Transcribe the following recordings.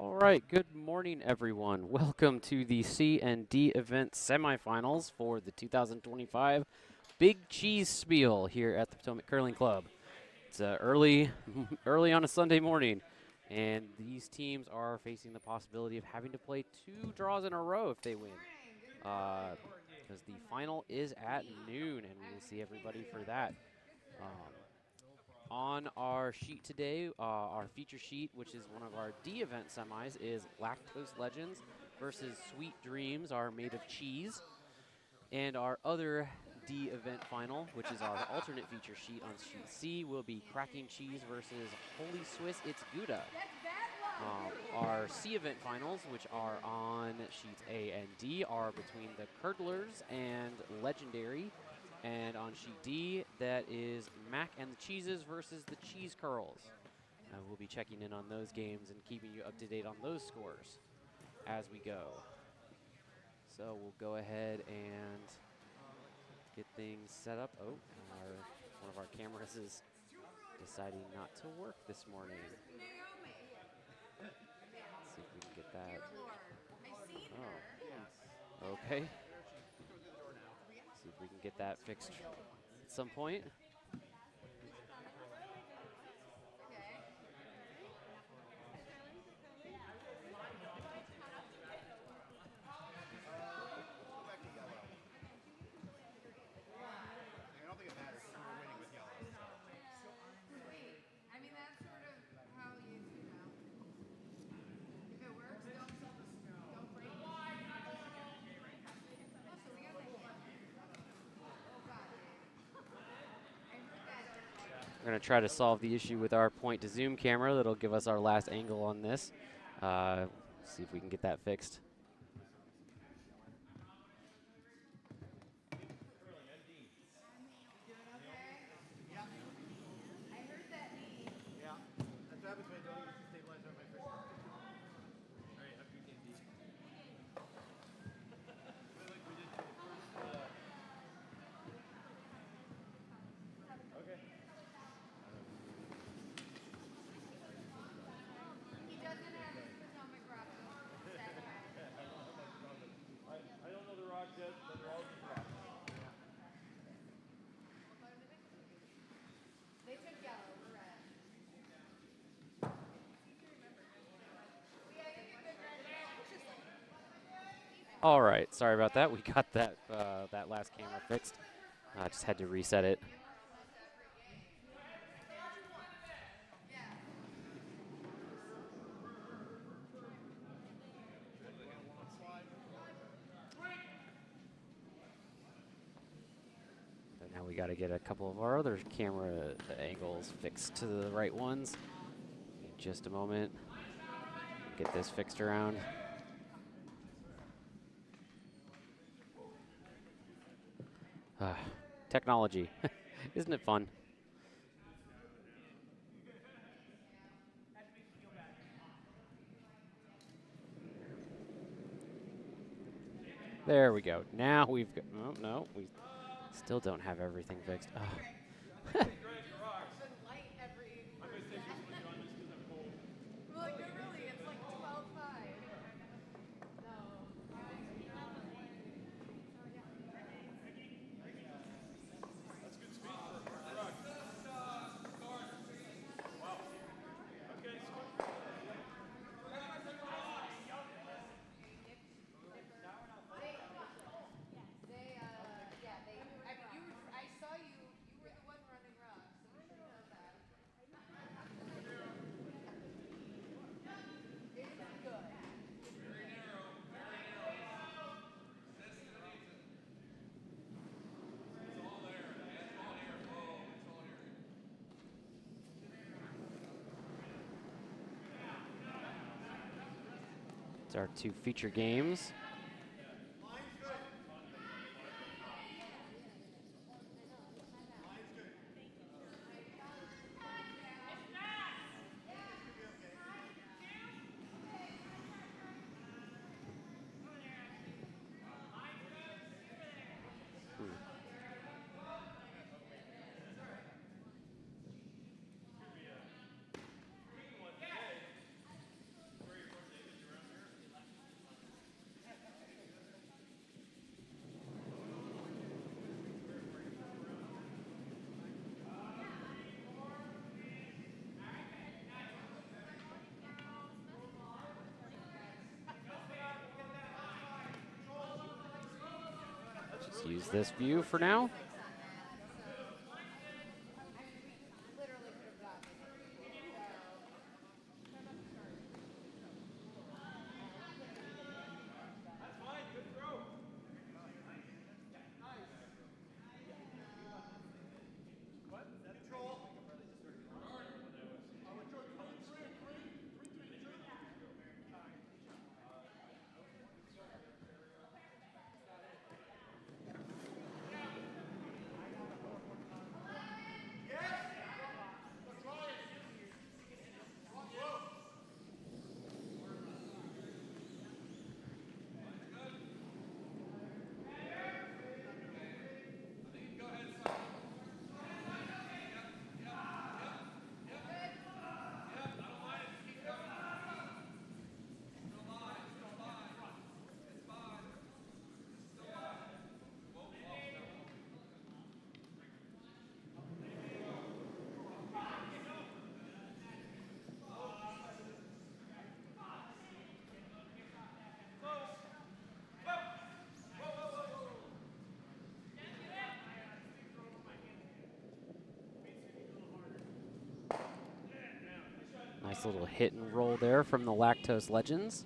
All right, good morning, everyone. Welcome to the C and D event semifinals for the 2025 Big Cheese Spiel here at the Potomac Curling Club. It's early on a Sunday morning, and these teams are facing the possibility of having to play 2 draws in a row if they win. Because the final is at noon, and we will see everybody for that. On our sheet today, our feature sheet, which is one of our D event semis, is Lactose Legends versus Sweet Dreams are made of cheese. And our other D event final, which is our alternate feature sheet on sheet C, will be Cracking Cheese versus Holy Swiss It's Gouda. Our C event finals, which are on sheets A and D, are between the Curd-lers and Legendairy. And on sheet D, that is Mac and the Cheeses versus the Cheese Curls. We'll be checking in on those games and keeping you up to date on those scores as we go. So we'll go ahead and get things set up. Oh, one of our cameras is deciding not to work this morning. Let's see if we can get that. Oh, okay. See if we can get that fixed at some point. We're going to try to solve the issue with our point-to-zoom camera. That'll give us our last angle on this. See if we can get that fixed. All right, sorry about that. We got that that last camera fixed. I just had to reset it. But now we got to get a couple of our other camera angles fixed to the right ones. In just a moment. Get this fixed around. Technology. Isn't it fun? There we go. Now we've got, oh, no, we still don't have everything fixed. Oh. Our 2 feature games. use this view for now. Nice little hit and roll there from the Lactose Legends.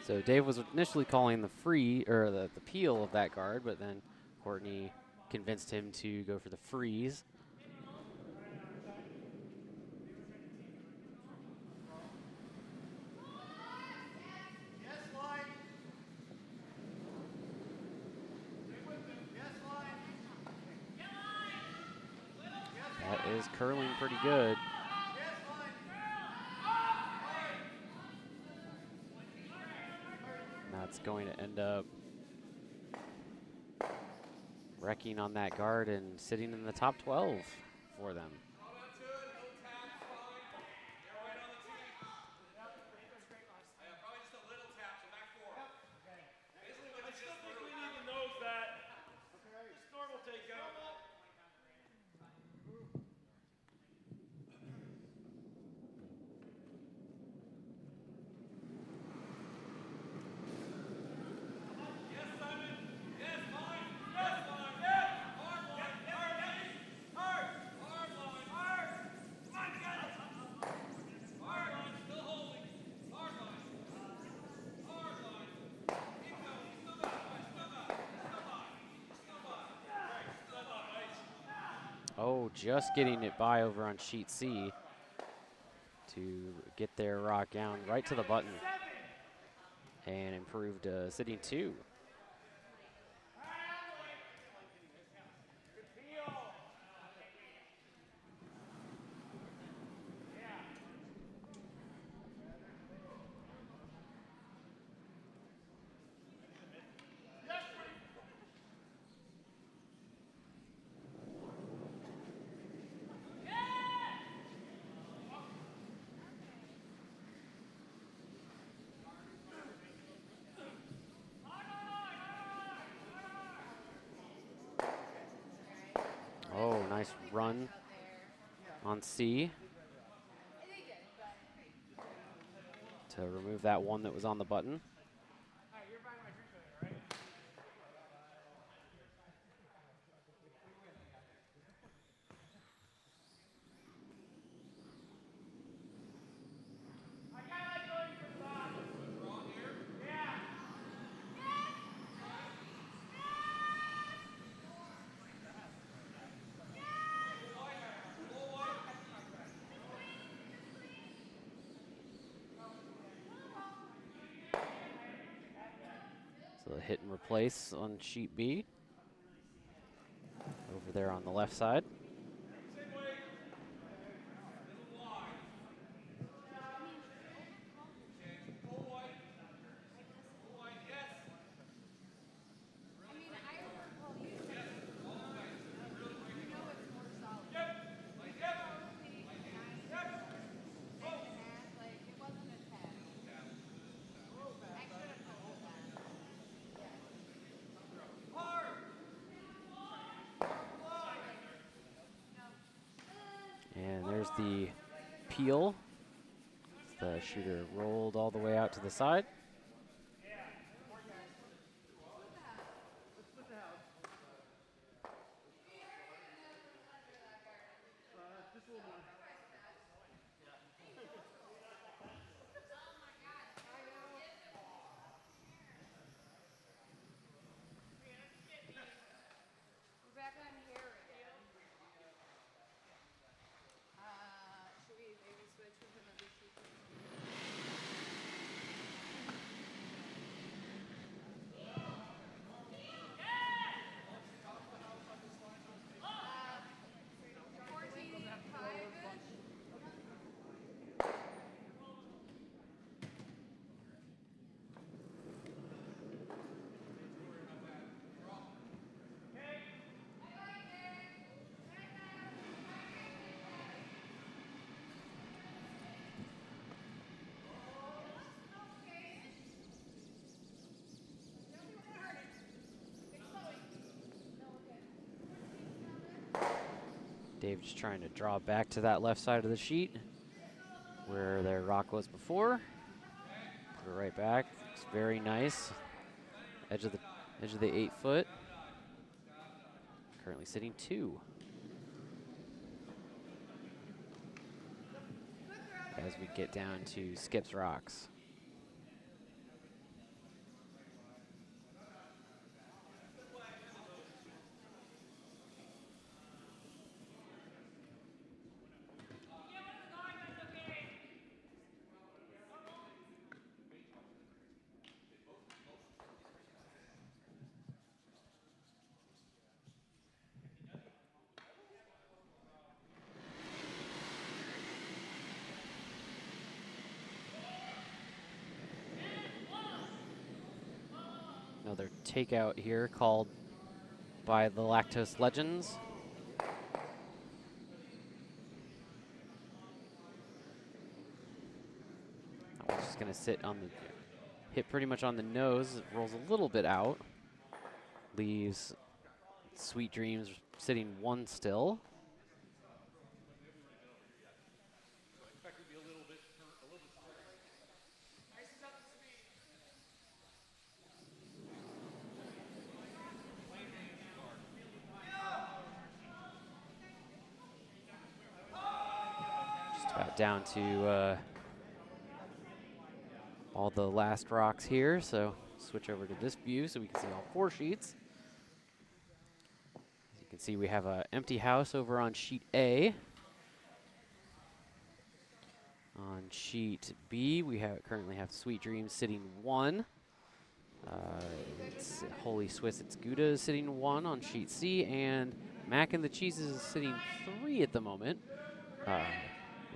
So Dave was initially calling the the peel of that guard, but then Courtney convinced him to go for the freeze. That is curling pretty good. That's going to end up wrecking on that guard and sitting in the top 12 for them. Oh, just getting it by over on sheet C to get their rock down right to the button and improved sitting 2. Nice run on C to remove that one that was on the button. So a hit and replace on sheet B. Over there on the left side. And there's the peel. The shooter rolled all the way out to the side. Dave just trying to draw back to that left side of the sheet where their rock was before. Put it right back. It's very nice. Edge of the 8 foot. Currently sitting 2. As we get down to Skip's rocks. Another takeout here called by the Lactose Legends. That one's just going to sit on the, hit pretty much on the nose. It rolls a little bit out. Leaves Sweet Dreams sitting 1 still. Down to all the last rocks here, so switch over to this view so we can see all 4 sheets. As you can see, we have an empty house over on sheet A. On sheet B, we currently have Sweet Dreams sitting 1. It's Holy Swiss, it's Gouda is sitting 1 on sheet C, and Mac and the Cheeses is sitting 3 at the moment.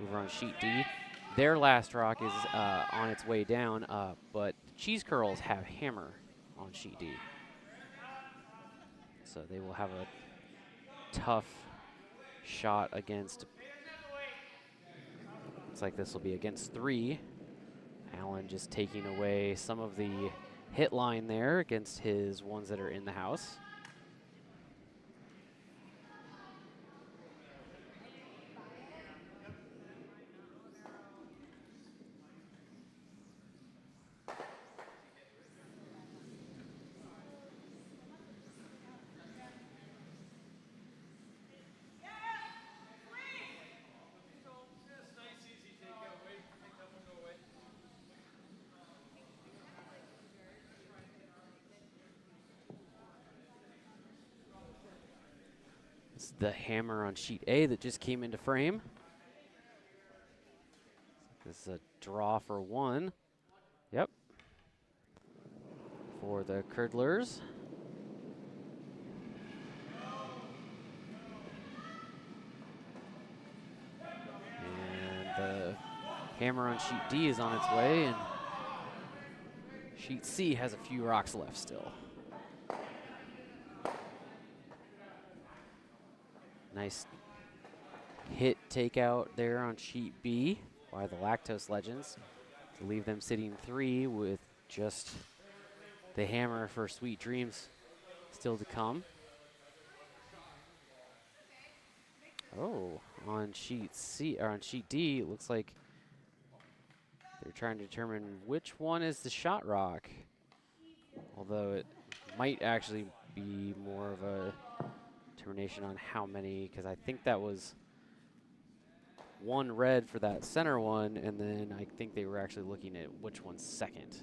Over on sheet D. Their last rock is on its way down, but Cheese Curls have Hammer on sheet D. So they will have a tough shot against, looks like this will be against 3. Allen just taking away some of the hit line there against his ones that are in the house. is the hammer on sheet A that just came into frame. This is a draw for 1. Yep. For the Curd-lers. And the hammer on sheet D is on its way, and sheet C has a few rocks left still. Nice hit takeout there on sheet B by the Lactose Legends to leave them sitting 3 with just the hammer for Sweet Dreams still to come. Oh, on sheet C or on sheet D, it looks like they're trying to determine which one is the shot rock. Although it might actually be more of a determination on how many, because I think that was 1 red for that center one, and then I think they were actually looking at which one's second.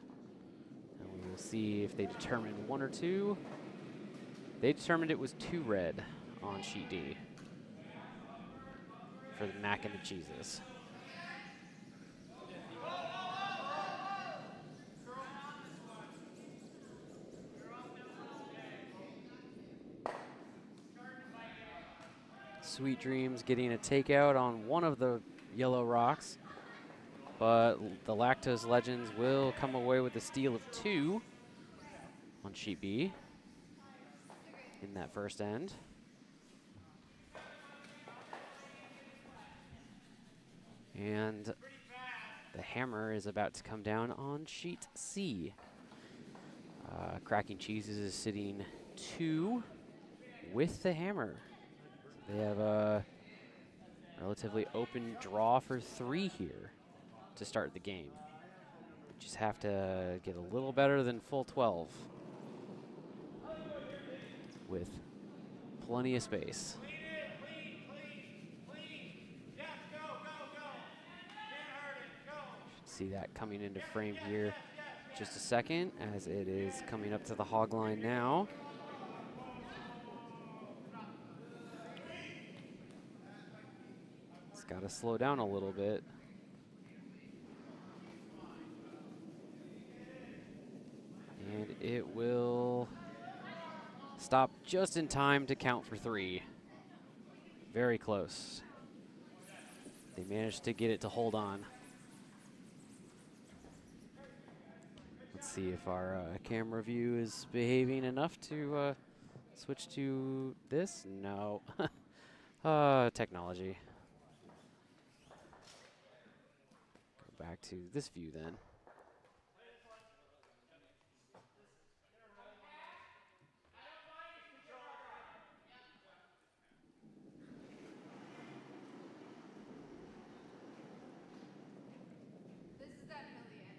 And we will see if they determined 1 or 2. They determined it was 2 red on sheet D for the mac and the cheeses. Sweet Dreams getting a takeout on 1 of the yellow rocks, but the Lactose Legends will come away with a steal of 2 on sheet B in that first end. And the hammer is about to come down on sheet C. Cracking Cheeses is sitting 2 with the hammer. They have a relatively open draw for 3 here to start the game. Just have to get a little better than full 12 with plenty of space. Should see that coming into frame here just a second as it is coming up to the hog line now. Got to slow down a little bit. And it will stop just in time to count for 3. Very close. They managed to get it to hold on. Let's see if our camera view is behaving enough to switch to this. No. Technology. Back to this view then. This is that million.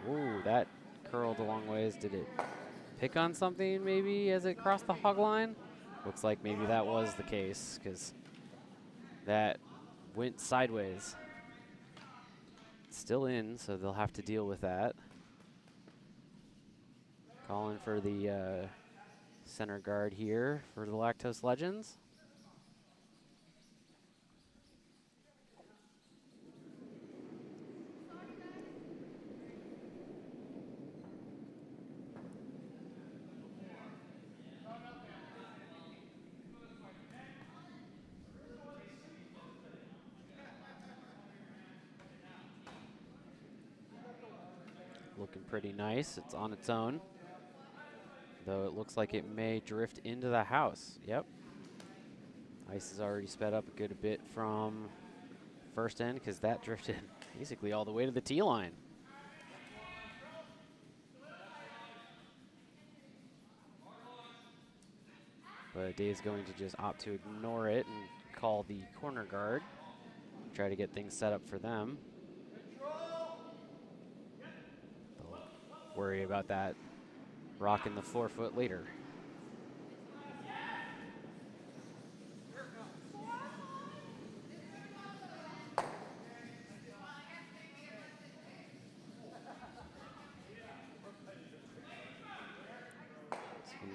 Ooh, that curled a long ways. Did it pick on something maybe as it crossed the hog line? Looks like maybe that was the case because that went sideways. It's still in, so they'll have to deal with that. Calling for the center guard here for the Lactose Legends. Looking pretty nice. It's on its own, though it looks like it may drift into the house. Yep. Ice is already sped up a good bit from first end because that drifted basically all the way to the tee line. But Dave's going to just opt to ignore it and call the corner guard. Try to get things set up for them. Worry about that rock in the 4-foot later.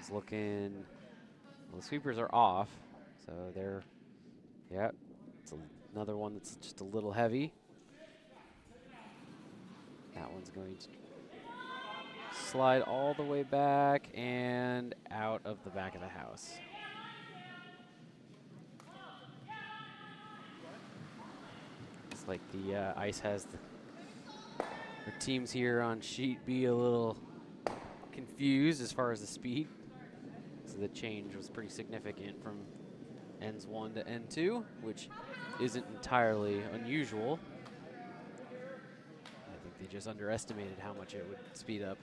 He's looking, well, the sweepers are off, so they're, yeah, it's another one that's just a little heavy. That one's going to slide all the way back and out of the back of the house. It's like the ice has the teams here on sheet B a little confused as far as the speed. So the change was pretty significant from ends 1 to end 2, which isn't entirely unusual. I think they just underestimated how much it would speed up.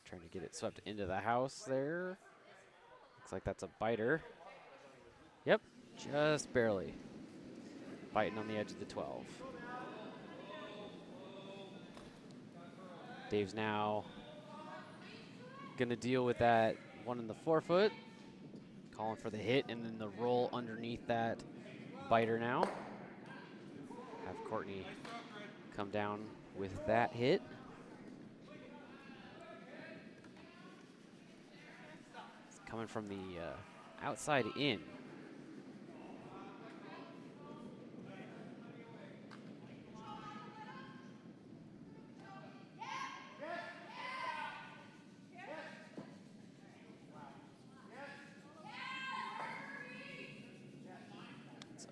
Trying to get it swept into the house there. Looks like that's a biter. Yep, just barely. Biting on the edge of the 12. Dave's now going to deal with that one in the forefoot. Calling for the hit and then the roll underneath that biter now. Have Courtney come down with that hit. It's coming from the outside in.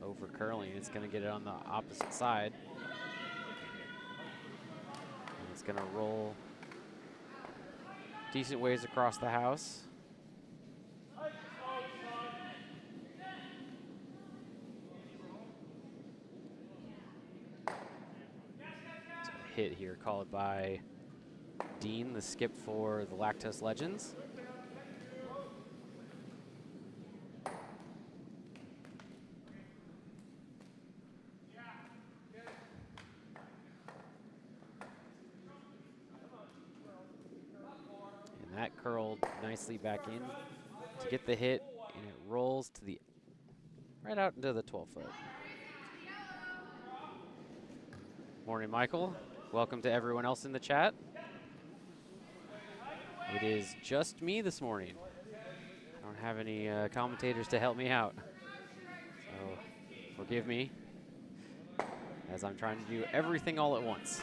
Over curling, it's going to get it on the opposite side. And it's going to roll decent ways across the house. So a hit here called by Dean, the skip for the Lactose Legends. That curled nicely back in to get the hit, and it rolls to the right out into the 12-foot. Morning, Michael. Welcome to everyone else in the chat. It is just me this morning. I don't have any commentators to help me out, so forgive me as I'm trying to do everything all at once.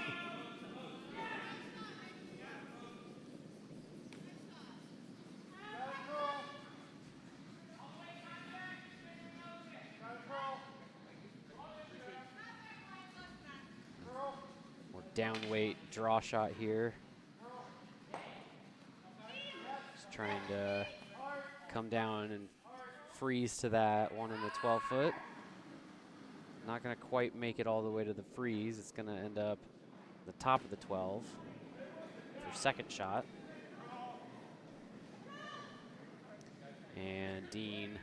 Down weight draw shot here. Just trying to come down and freeze to that one in the 12-foot. Not going to quite make it all the way to the freeze. It's going to end up at the top of the 12 for second shot. And Dean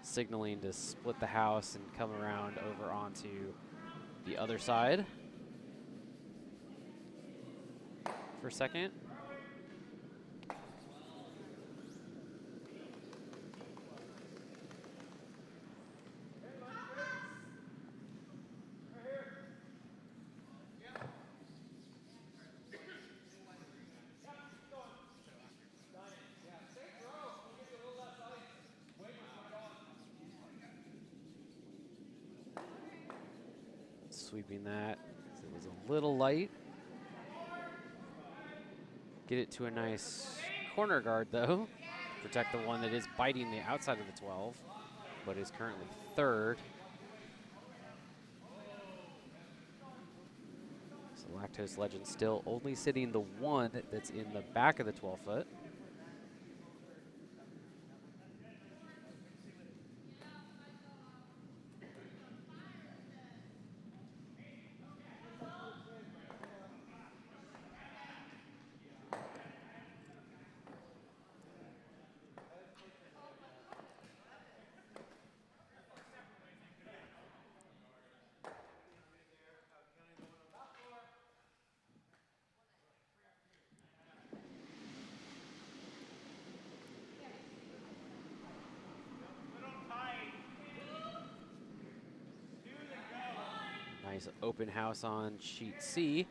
signaling to split the house and come around over onto the other side for a second. Sweeping that, it was a little light. Get it to a nice corner guard, though. Protect the one that is biting the outside of the 12, but is currently third. So Lactose Legend still only sitting the one that's in the back of the 12-foot. Nice open house on sheet C.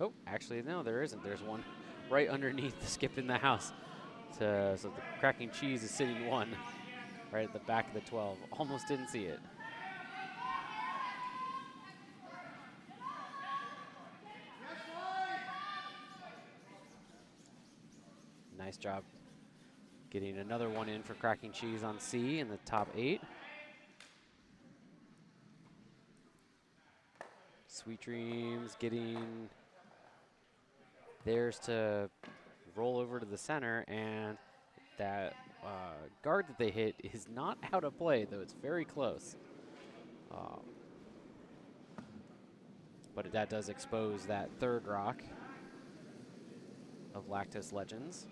Oh, actually, no, there isn't. There's one right underneath the skip in the house. So the cracking cheese is sitting 1 right at the back of the 12. Almost didn't see it. Nice job getting another one in for cracking cheese on C in the top 8. Sweet Dreams getting theirs to roll over to the center, and that guard that they hit is not out of play, though it's very close. But that does expose that third rock of Lactose Legends.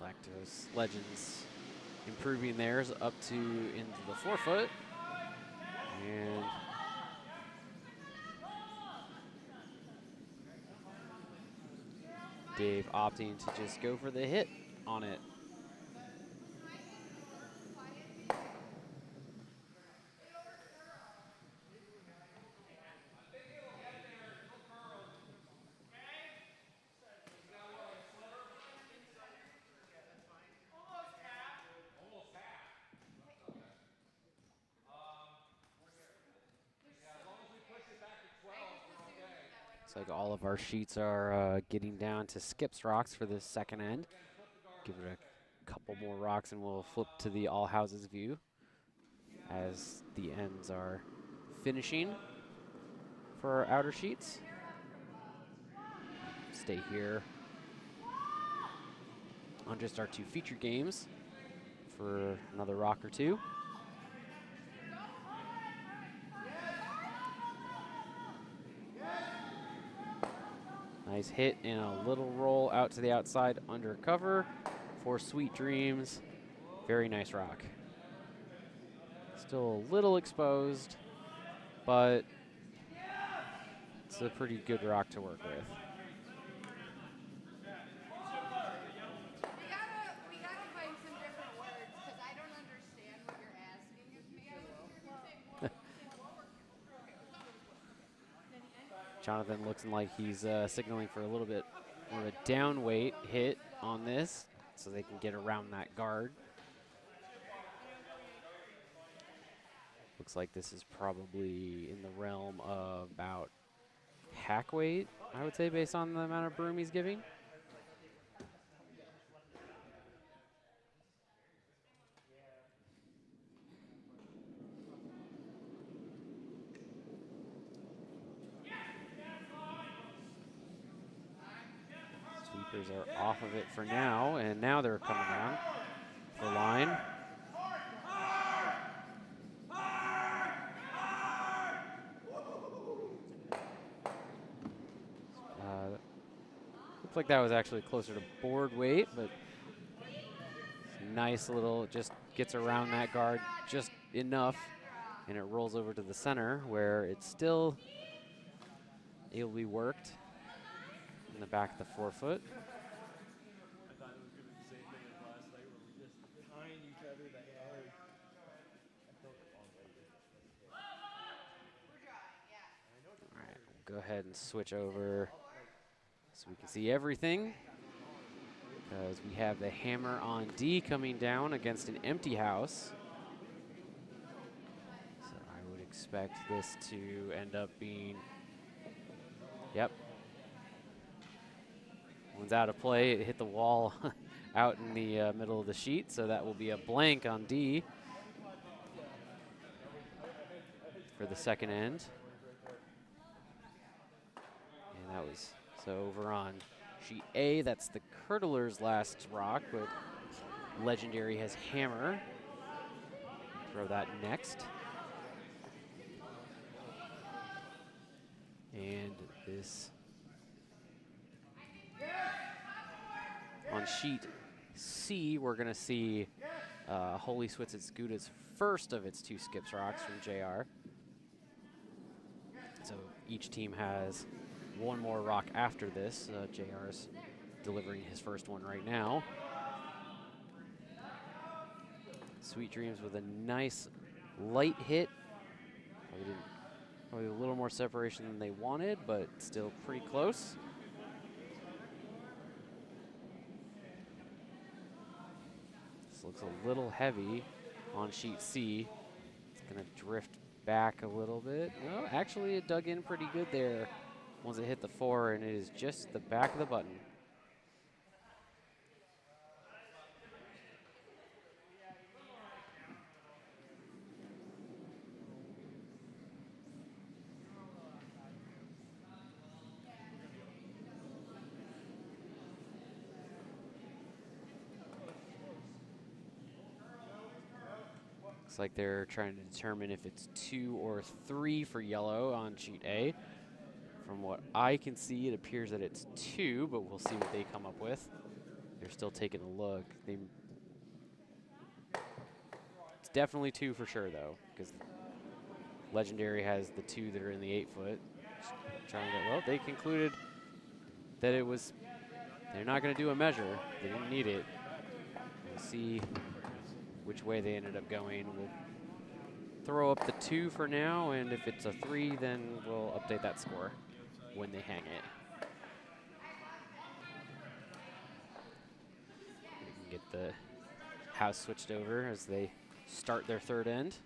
Lactose Legends improving theirs up to into the 4 foot. And Dave opting to just go for the hit on it. Looks like all of our sheets are getting down to skips rocks for this second end. Give it a couple more rocks and we'll flip to the all houses view as the ends are finishing for our outer sheets. Stay here on just our 2 feature games for another rock or 2. Nice hit and a little roll out to the outside under cover for Sweet Dreams. Very nice rock. Still a little exposed, but it's a pretty good rock to work with. We gotta find some different words because I don't understand what you're asking of me. Jonathan looks like he's signaling for a little bit more of a down weight hit on this so they can get around that guard. Looks like this is probably in the realm of about hack weight, I would say, based on the amount of broom he's giving. Sweepers are off of it for now, and now they're coming down for line. Looks like that was actually closer to board weight, but nice little, just gets around that guard just enough, and it rolls over to the center where it's still able to be worked in the back of the 4 foot. All right, we'll go ahead and switch over so we can see everything, because we have the hammer on D coming down against an empty house. So I would expect this to end up being, yep. One's out of play, it hit the wall out in the middle of the sheet, so that will be a blank on D for the second end. And that was, so over on sheet A, that's the Curd-lers last rock, but Legendairy has hammer. Throw that next. And this on sheet C, we're going to see Holey Switz's Gouda's first of its 2 skips rocks from JR. So each team has 1 more rock after this. JR's delivering his first one right now. Sweet Dreams with a nice light hit. Probably a little more separation than they wanted, but still pretty close. This looks a little heavy on sheet C. It's going to drift back a little bit. No, actually it dug in pretty good there once it hit the 4, and it is just the back of the button. Looks like they're trying to determine if it's 2 or 3 for yellow on sheet A. From what I can see, it appears that it's 2, but we'll see what they come up with. They're still taking a look. It's definitely 2 for sure, though, because Legendairy has the 2 that are in the 8-foot. Well, they concluded that it was, they're not going to do a measure. They didn't need it. We'll see which way they ended up going. We'll throw up the 2 for now, and if it's a 3, then we'll update that score when they hang it. We can get the house switched over as they start their 3rd end.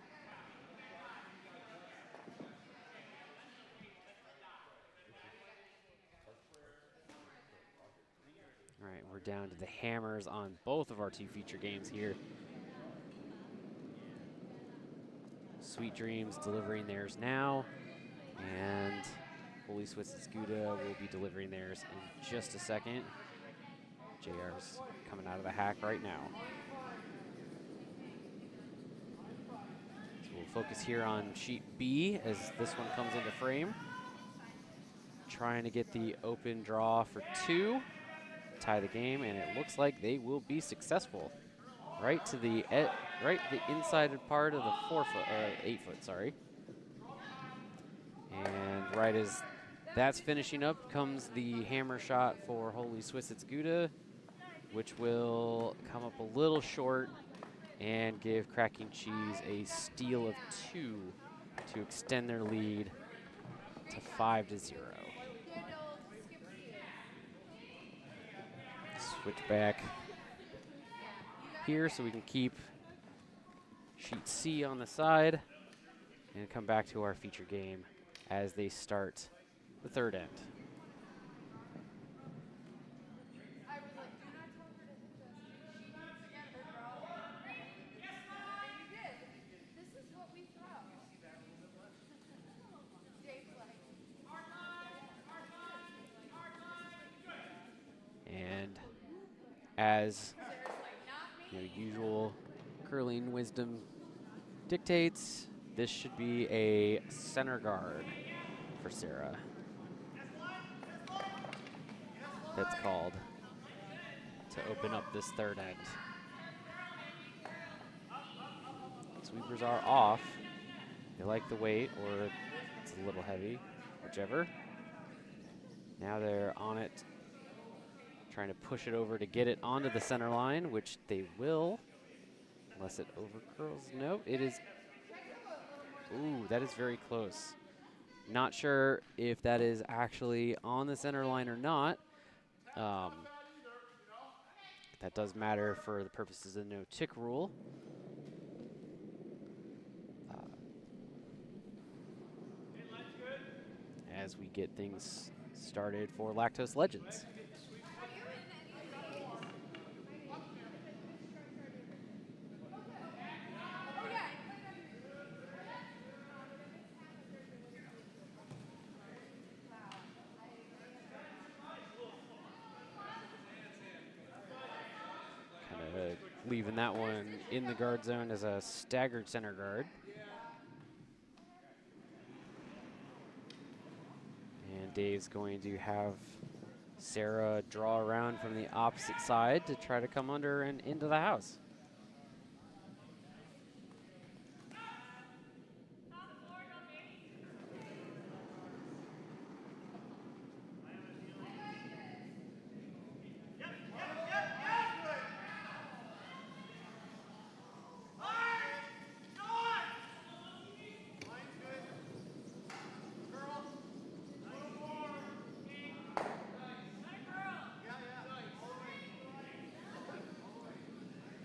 All right, we're down to the hammers on both of our 2 feature games here. Sweet Dreams delivering theirs now, and Holey Switz's Gouda will be delivering theirs in just a second. JR's coming out of the hack right now. So we'll focus here on sheet B as this one comes into frame. Trying to get the open draw for 2, tie the game, and it looks like they will be successful. Right to the inside part of the 8-foot, sorry. And right as that's finishing up comes the hammer shot for Holey Switz's Gouda, which will come up a little short and give Cracking Cheese a steal of 2 to extend their lead to 5-0. Switch back here so we can keep sheet C on the side and come back to our feature game as they start the 3rd end. And as usual curling wisdom dictates, this should be a center guard for Sara. That's called to open up this 3rd end. Sweepers are off. They like the weight, or it's a little heavy, whichever. Now they're on it, trying to push it over to get it onto the center line, which they will, unless it overcurls. Nope, it is. Ooh, that is very close. Not sure if that is actually on the center line or not. That does matter for the purposes of the no-tick rule. As we get things started for Lactose Legends. Leaving that one in the guard zone as a staggered center guard. Dave's going to have Sara draw around from the opposite side to try to come under and into the house.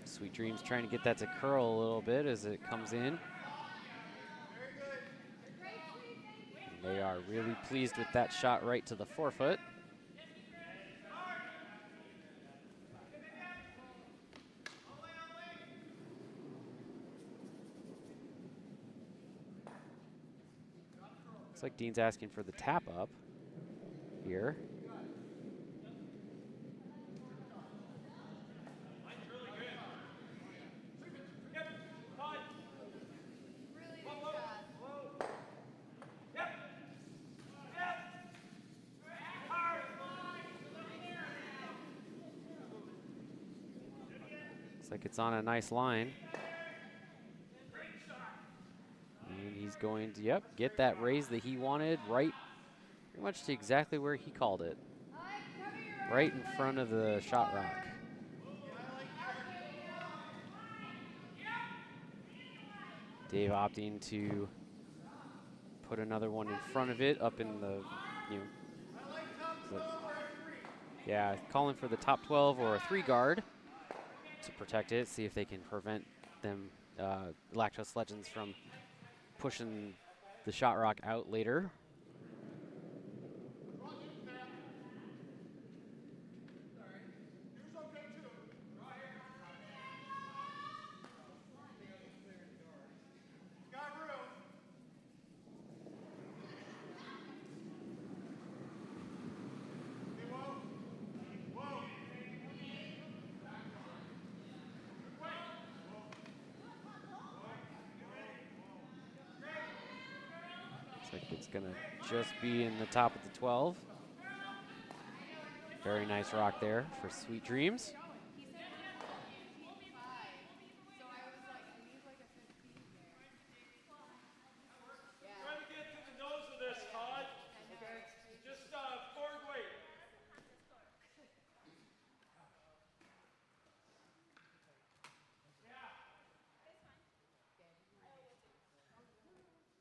Sweet Dreams trying to get that to curl a little bit as it comes in. And they are really pleased with that shot right to the forefoot. Looks like Dean's asking for the tap up here. Like it's on a nice line. And he's going to, yep, get that raise that he wanted right pretty much to exactly where he called it. Right in front of the shot rock. Dave opting to put another one in front of it up in the, yeah, calling for the top 12 or a 3 guard to protect it, see if they can prevent them, Lactose Legends, from pushing the shot rock out later. It's gonna just be in the top of the 12. Very nice rock there for Sweet Dreams. Try to get to the nose of this, Todd. Just forward weight.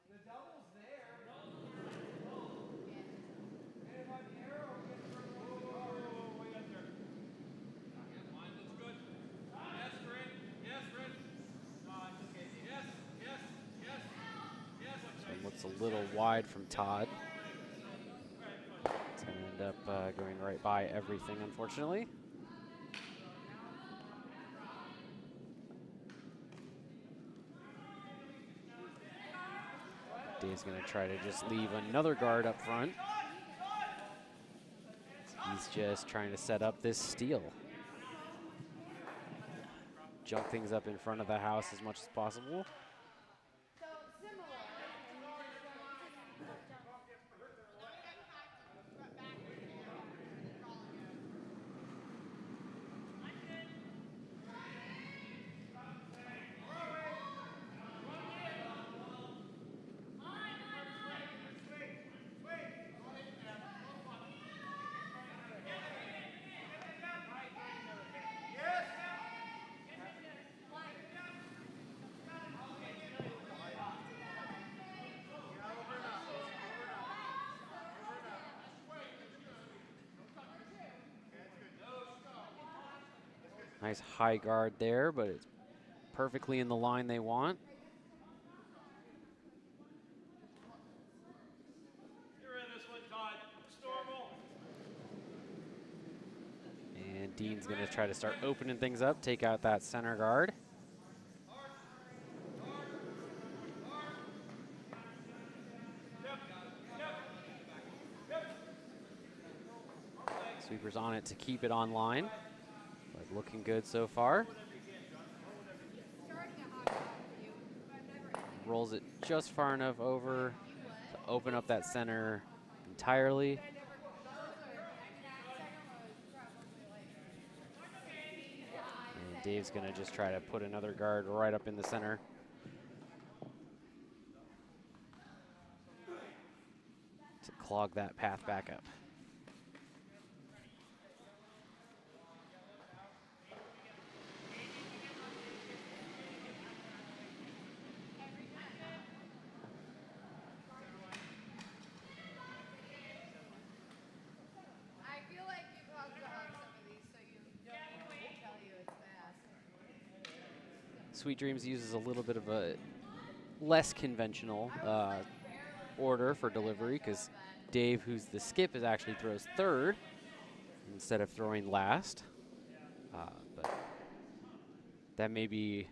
The double's there. And if I'm the arrow, get further way up there. Line looks good. Yes, Corinne. Yes, Corinne. Okay. Yes, yes, yes, yes. This one looks a little wide from Todd. It's going to end up going right by everything, unfortunately. Dave's going to try to just leave another guard up front. He's just trying to set up this steal. Jump things up in front of the house as much as possible. Nice high guard there, but it's perfectly in the line they want. You're in this one, Todd. Stormal. And Dean's going to try to start opening things up, take out that center guard. Sweeper's on it to keep it on line. But looking good so far. Rolls it just far enough over to open up that center entirely. And Dave's going to just try to put another guard right up in the center. To clog that path back up. Sweet Dreams uses a little bit of a less conventional order for delivery because Dave, who's the skip, is actually throws third instead of throwing last. But that may be,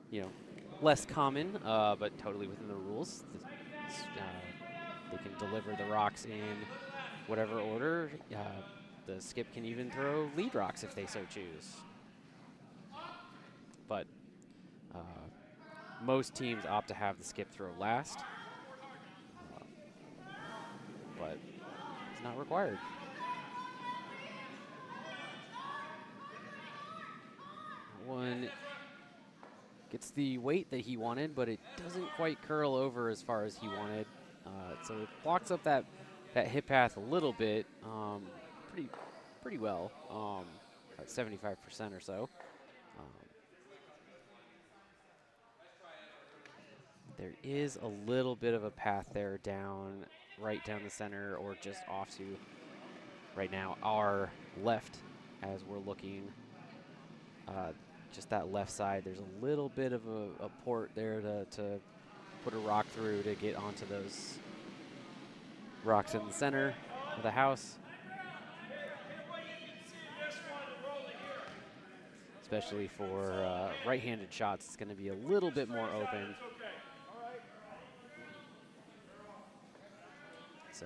you know, less common, but totally within the rules. They can deliver the rocks in whatever order. The skip can even throw lead rocks if they so choose. But most teams opt to have the skip throw last, but it's not required. One gets the weight that he wanted, but it doesn't quite curl over as far as he wanted. So it blocks up that hit path a little bit, pretty well, about 75% or so. There is a little bit of a path there right down the center, or just off to, right now, our left as we're looking. Just that left side, there's a little bit of a port there to put a rock through to get onto those rocks in the center of the house. Especially for right-handed shots, it's going to be a little bit more open. So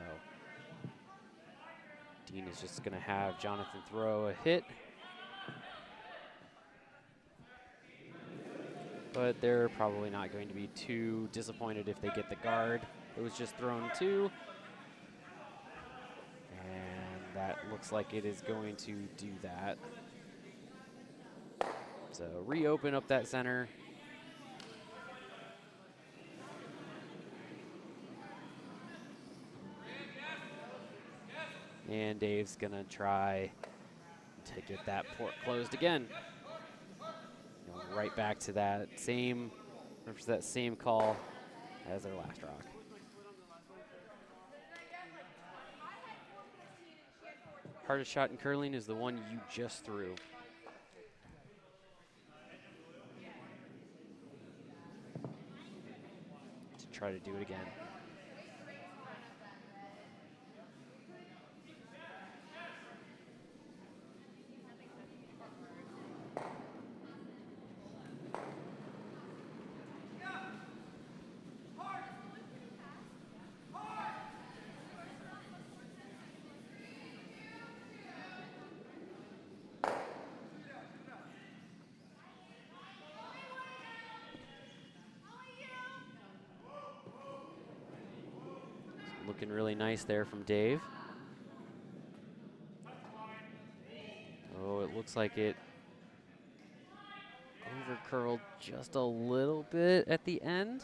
Dean is just going to have Jonathan throw a hit. But they're probably not going to be too disappointed if they get the guard. It was just thrown to. And that looks like it is going to do that. So reopen up that center. And Dave's going to try to get that port closed again. Going right back to that same call as their last rock. Hardest shot in curling is the one you just threw. To try to do it again. Looking really nice there from Dave. Oh, it looks like it over-curled just a little bit at the end.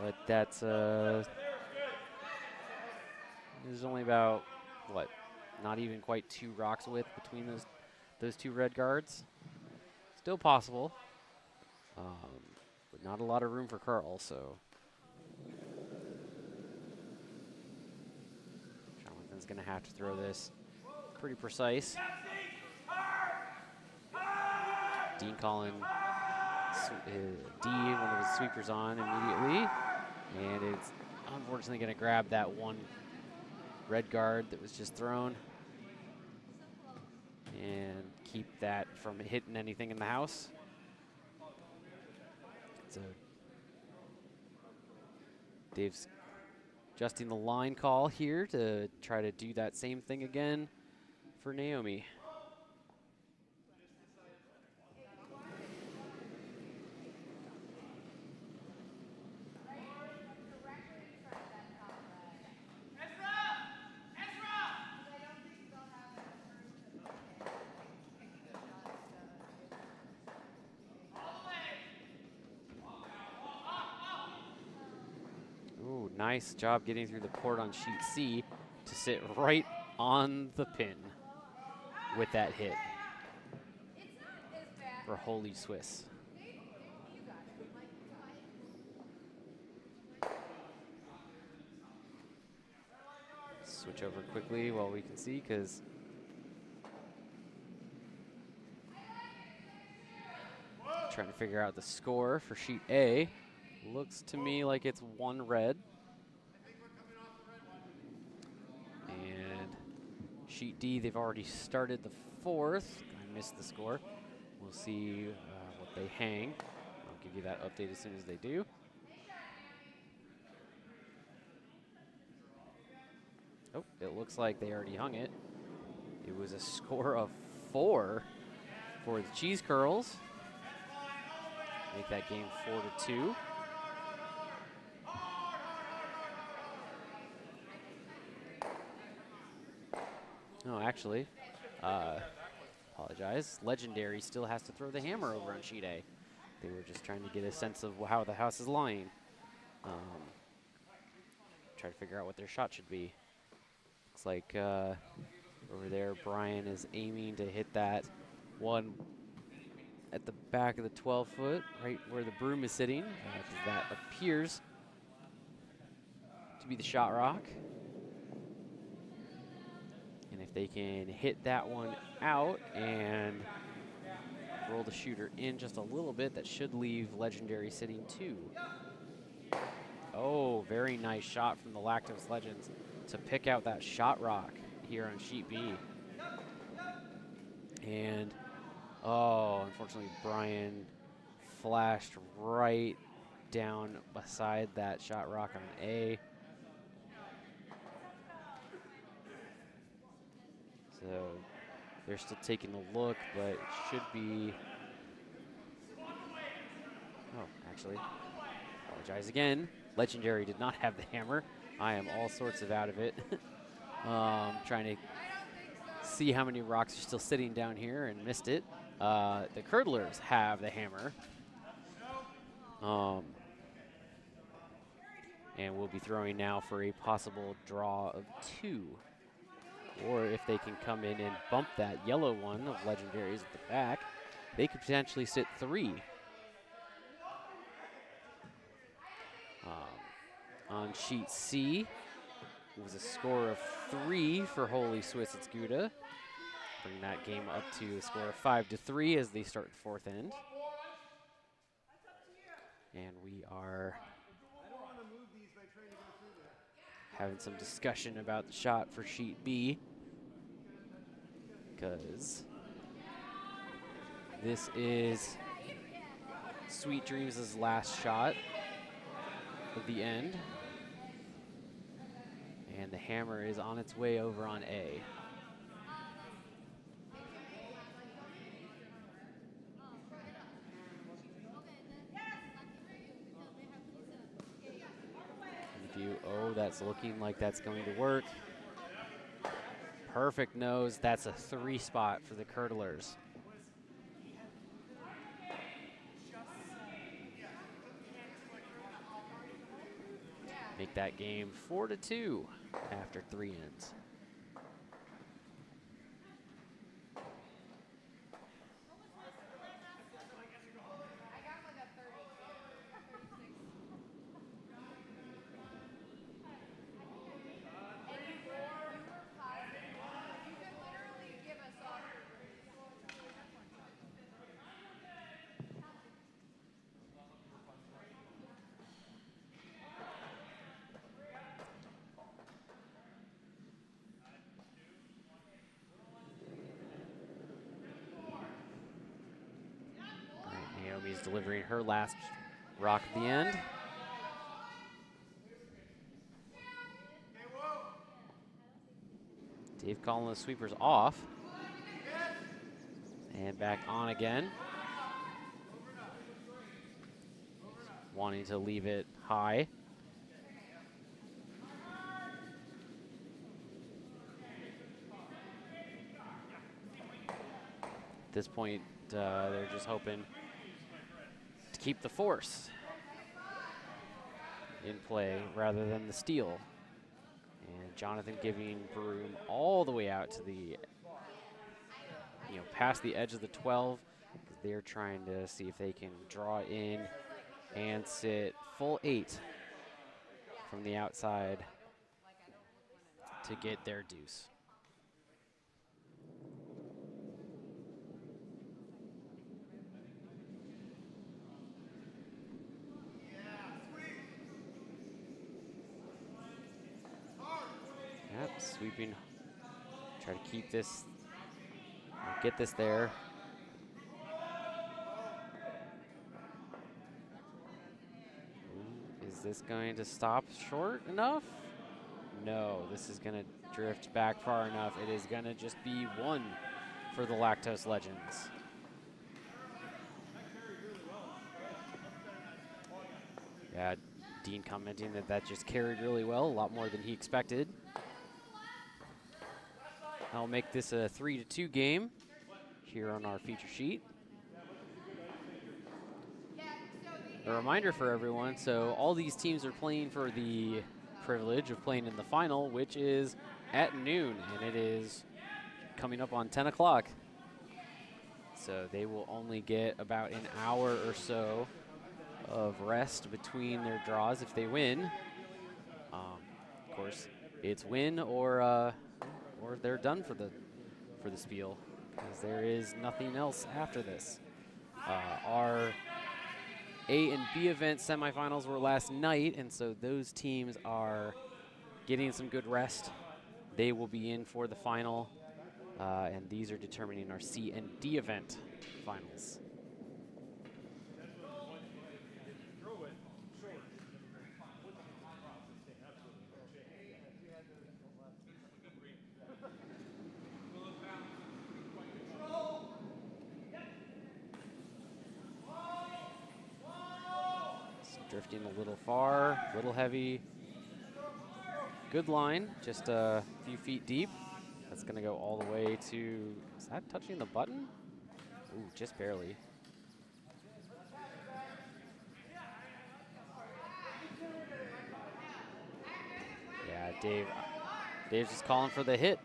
But that's, there's only about, what, not even quite 2 rocks width between those 2 red guards. Still possible. But not a lot of room for curl, so Jonathan's going to have to throw this pretty precise. Dean calling D, one of his sweepers on immediately, and it's unfortunately going to grab that one red guard that was just thrown and keep that from hitting anything in the house. So Dave's adjusting the line call here to try to do that same thing again for Naomi. nice job getting through the port on sheet C to sit right on the pin with that hit for Holy Swiss. Switch over quickly while we can see, because trying to figure out the score for sheet A. Looks to me like it's 1 red. And sheet D, they've already started the 4th. I missed the score. We'll see what they hang. I'll give you that update as soon as they do. Oh, it looks like they already hung it. It was a score of 4 for the cheese curls. Make that game 4-2. No, actually, apologize. Legendairy still has to throw the hammer over on sheet A. They were just trying to get a sense of how the house is lying. Try to figure out what their shot should be. Looks like over there, Brian is aiming to hit that one at the back of the 12-foot, right where the broom is sitting. That appears to be the shot rock. And if they can hit that one out and roll the shooter in just a little bit, that should leave Legendairy sitting 2. Oh, very nice shot from the Lactose Legends to pick out that shot rock here on sheet B. And, oh, unfortunately, Brian flashed right down beside that shot rock on A. So they're still taking a look, but it should be, oh, actually, apologize again. Legendairy did not have the hammer. I am all sorts of out of it. Trying to see how many rocks are still sitting down here and missed it. The Curd-lers have the hammer. And we'll be throwing now for a possible draw of 2. Or if they can come in and bump that yellow one of Legendairy's at the back, they could potentially sit 3. On sheet C, it was a score of 3 for Holy Swiss. It's Gouda. Bring that game up to a score of 5-3 as they start the 4th end. And we are having some discussion about the shot for sheet B, because this is Sweet Dreams' last shot of the end. And the hammer is on its way over on A. Oh, that's looking like that's going to work. Perfect nose. That's a 3 spot for the Curd-lers. Make that game 4-2 after 3 ends. Naomi's delivering her last rock at the end. Dave calling the sweepers off. And back on again. Wanting to leave it high. At this point, they're just hoping to keep the force. in play rather than the steal. And Jonathan giving Broom all the way out to the, past the edge of the 12. They're trying to see if they can draw in and sit full 8 from the outside to get their deuce. Yep, sweeping. Try to keep this, get this there. Is this going to stop short enough? No, this is going to drift back far enough. It is going to just be 1 for the Lactose Legends. Yeah, Dean commenting that that just carried really well, a lot more than he expected. I'll make this a 3-2 game here on our feature sheet. A reminder for everyone, so all these teams are playing for the privilege of playing in the final, which is at noon, and it is coming up on 10 o'clock. So they will only get about an hour or so of rest between their draws if they win. Of course, it's win or they're done for the Spiel, because there is nothing else after this. Our A and B event semifinals were last night, and so those teams are getting some good rest. They will be in for the final, and these are determining our C and D event finals. Drifting a little far, a little heavy. Good line, just a few feet deep. That's going to go all the way to, is that touching the button? Ooh, just barely. Yeah, Dave's just calling for the hit.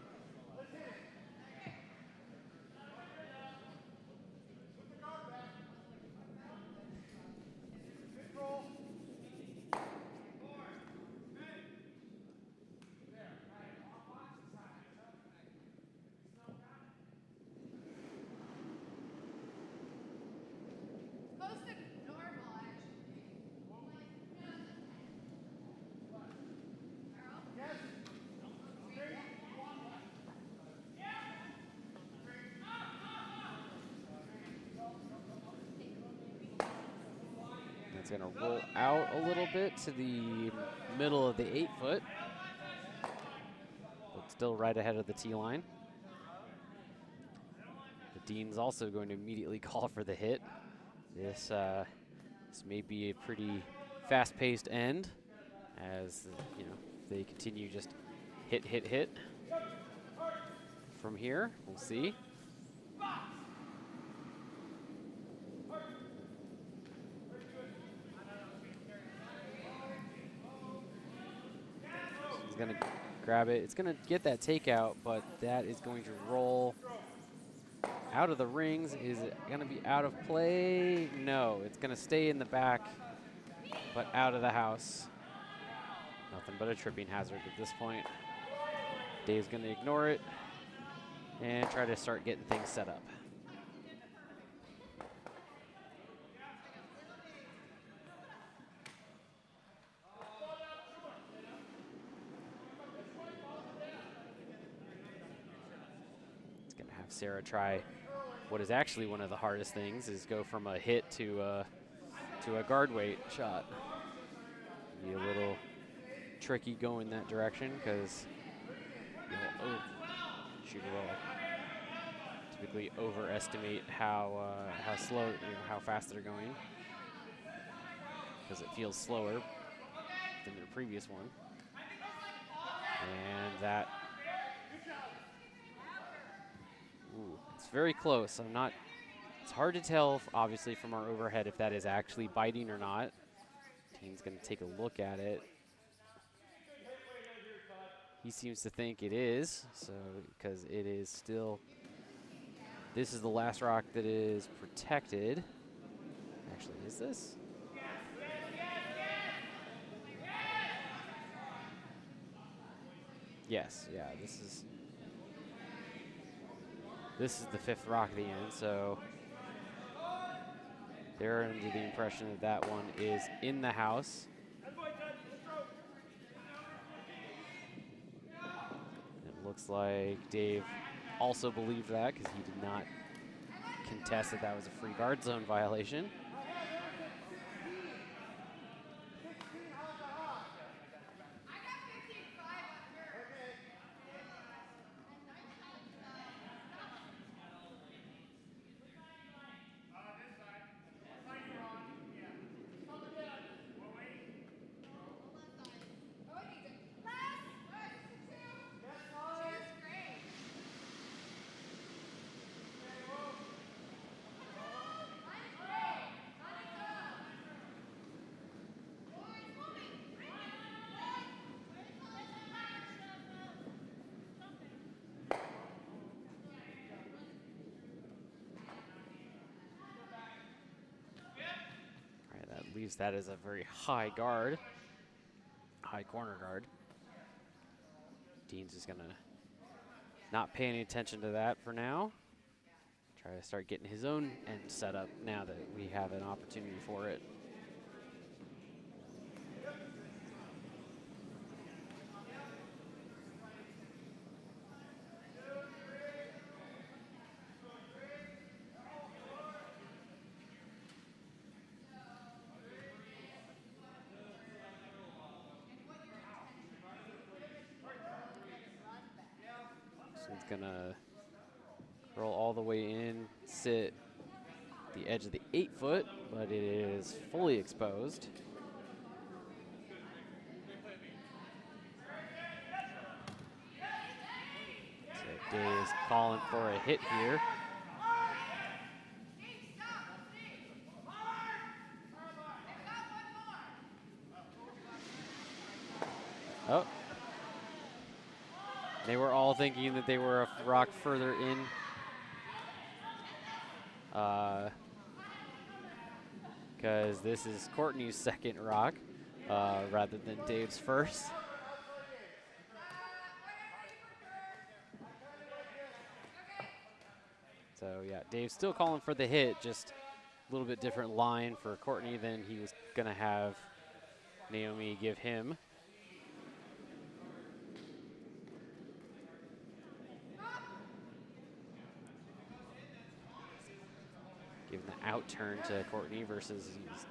It's going to roll out a little bit to the middle of the 8-foot, but still right ahead of the tee line. The Dean's also going to immediately call for the hit. This may be a pretty fast-paced end, as they continue just hit from here. We'll see. Going to grab it. It's going to get that takeout, but that is going to roll out of the rings. Is it going to be out of play? No, it's going to stay in the back, but out of the house. Nothing but a tripping hazard at this point. Dave's going to ignore it and try to start getting things set up. Sara try what is actually one of the hardest things, is go from a hit to a guard weight shot. Be a little tricky going that direction, because shooter will typically overestimate how slow, how fast they're going, because it feels slower than their previous one. And that. Ooh, it's very close. It's hard to tell, obviously, from our overhead if that is actually biting or not. Dean's going to take a look at it. He seems to think it is, so because it is still, this is the last rock that is protected. Actually, is this? Yes, yeah, this is the 5th rock at the end, so they're under the impression that that one is in the house. It looks like Dave also believed that because he did not contest that that was a free guard zone violation. Leaves that as a very high guard, high corner guard. Dean's just gonna not pay any attention to that for now. Try to start getting his own end set up now that we have an opportunity for it. He's gonna roll all the way in, sit the edge of the 8-foot, but it is fully exposed. So Day is calling for a hit here. Oh. They were all thinking that they were a rock further in. Because this is Courtney's second rock rather than Dave's first. So yeah, Dave's still calling for the hit, just a little bit different line for Courtney than he was gonna have Naomi give him. Giving the out turn to Courtney versus he's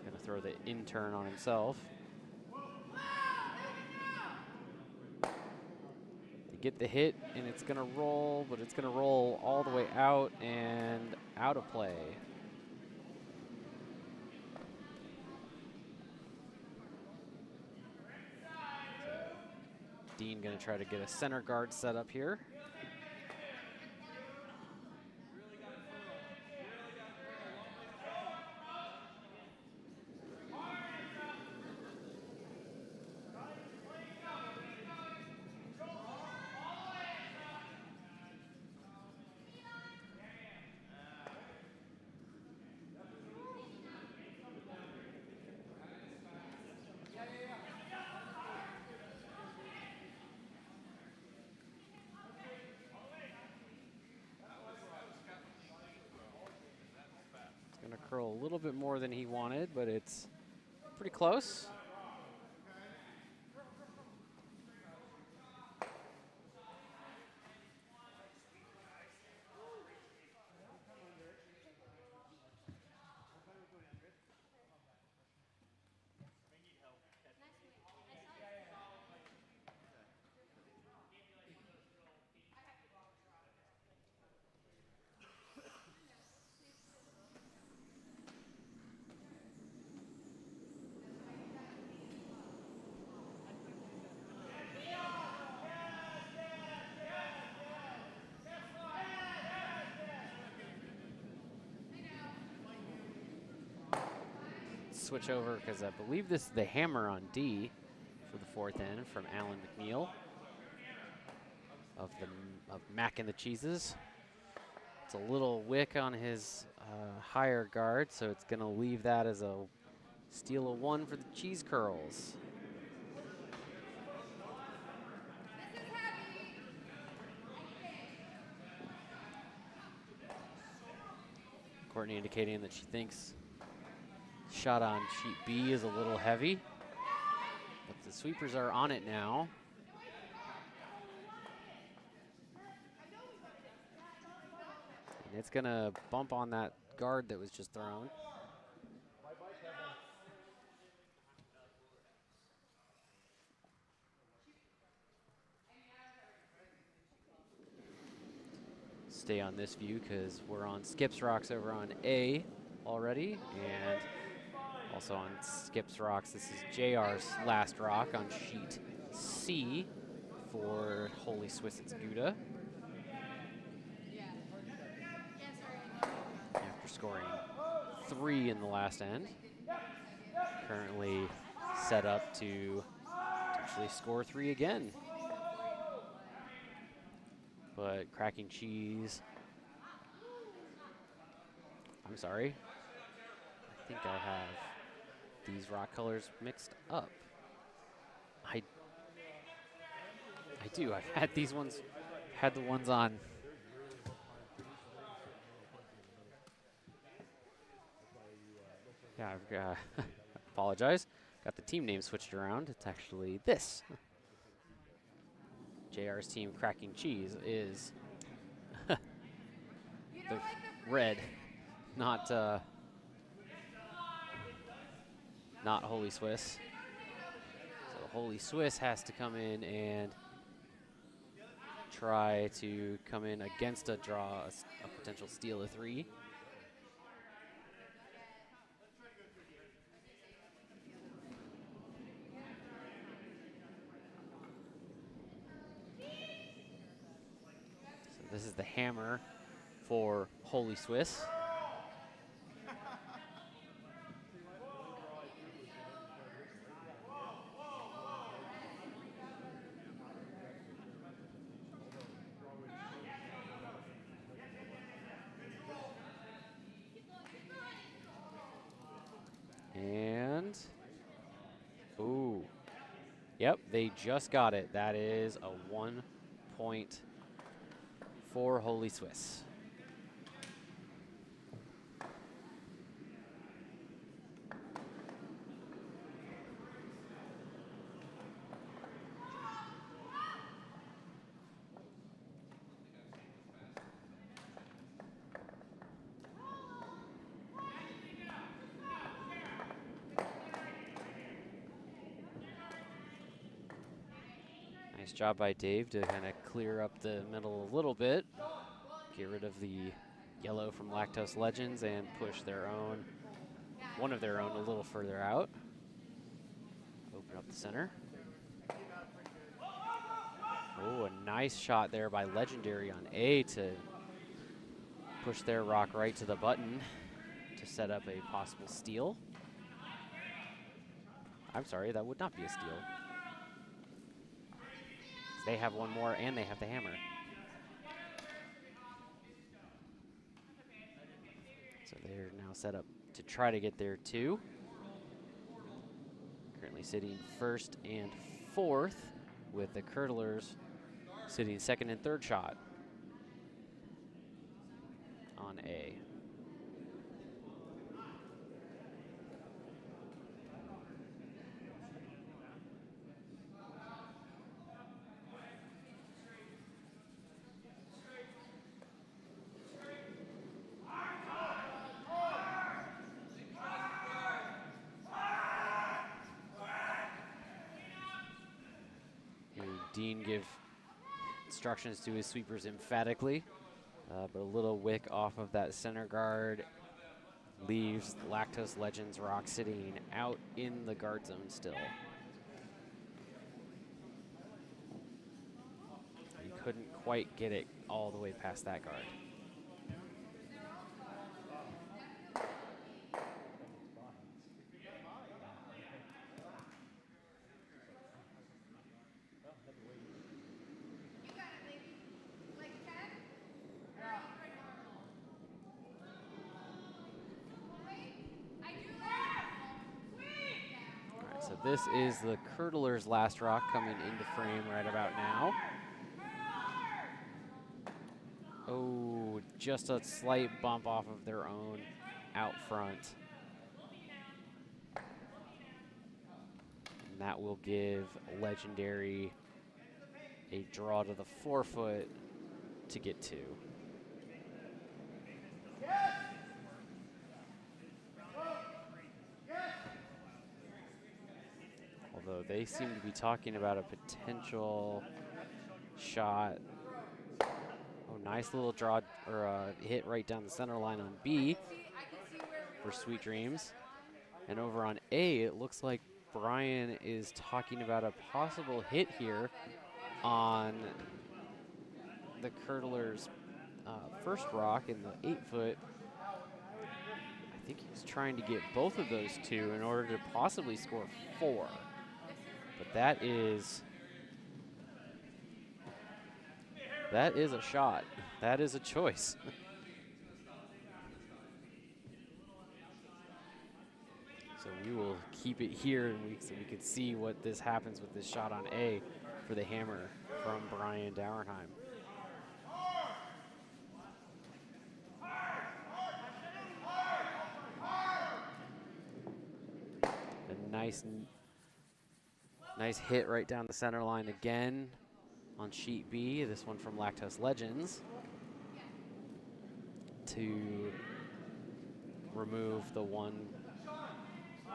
gonna throw the in turn on himself. They get the hit and it's gonna roll, but it's gonna roll all the way out and out of play. So Dean gonna try to get a center guard set up here. Curl a little bit more than he wanted, but it's pretty close. switch over because I believe this is the hammer on D for the fourth end from Alan McNeil of Mac and the Cheeses. It's a little wick on his higher guard, so it's going to leave that as a steal of 1 for the Cheese Curls. Courtney indicating that she thinks shot on sheet B is a little heavy, but the sweepers are on it now. And it's gonna bump on that guard that was just thrown. Stay on this view because we're on Skips Rocks over on A already, and also on Skips Rocks, this is JR's last rock on sheet C for Holy Swiss. It's Gouda. After scoring 3 in the last end, currently set up to potentially score 3 again. But cracking cheese, I'm sorry, I think I have these rock colors mixed up. I do, I've had these ones, had the ones on. Yeah, I've apologize, got the team name switched around. It's actually this. JR's team cracking cheese is the red, not Holy Swiss. So Holy Swiss has to come in and try to come in against a draw, a potential steal of 3. This is the hammer for Holy Swiss. And, ooh, yep, they just got it. That is a 1 point for Holy Swiss. Nice job by Dave to kind of clear up the middle a little bit, get rid of the yellow from Lactose Legends and push their own, one of their own, a little further out. Open up the center. Oh, a nice shot there by Legendairy on A to push their rock right to the button to set up a possible steal. I'm sorry, that would not be a steal. They have one more, and they have the hammer. So they're now set up to try to get there too. Currently sitting first and fourth, with the Curd-lers sitting second and third shot on A. Dean give instructions to his sweepers emphatically, but a little wick off of that center guard leaves Lactose Legends rock sitting out in the guard zone still. He couldn't quite get it all the way past that guard. this is the Curd-lers last rock coming into frame right about now. Oh, just a slight bump off of their own out front. And that will give Legendairy a draw to the forefoot to get to. Although they seem to be talking about a potential shot. Oh, nice little draw or hit right down the center line on B for Sweet Dreams. And over on A, it looks like Brian is talking about a possible hit here on the Curd-lers' first rock in the 8-foot. I think he's trying to get both of those two in order to possibly score 4. But that is a shot. That is a choice. So we will keep it here so we can see what this happens with this shot on A for the hammer from Brian Dauernheim. A nice hit right down the center line again on sheet B. This one from Lactose Legends to remove the one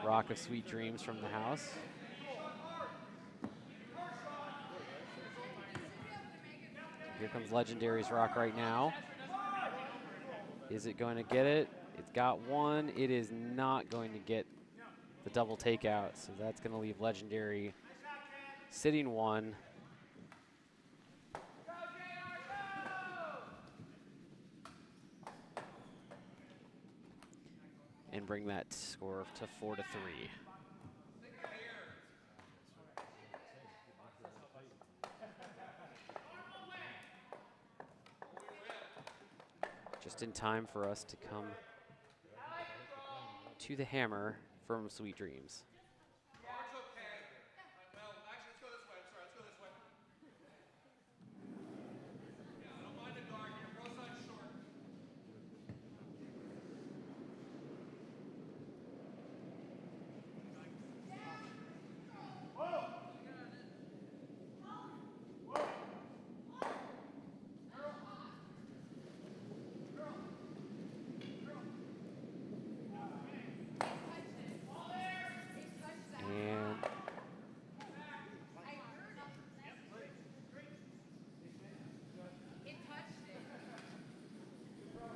rock of Sweet Dreams from the house. Here comes Legendairy's rock right now. Is it going to get it? It's got one. It is not going to get the double takeout, so that's going to leave Legendairy sitting 1. And bring that score to 4-3. Just in time for us to come to the hammer from Sweet Dreams.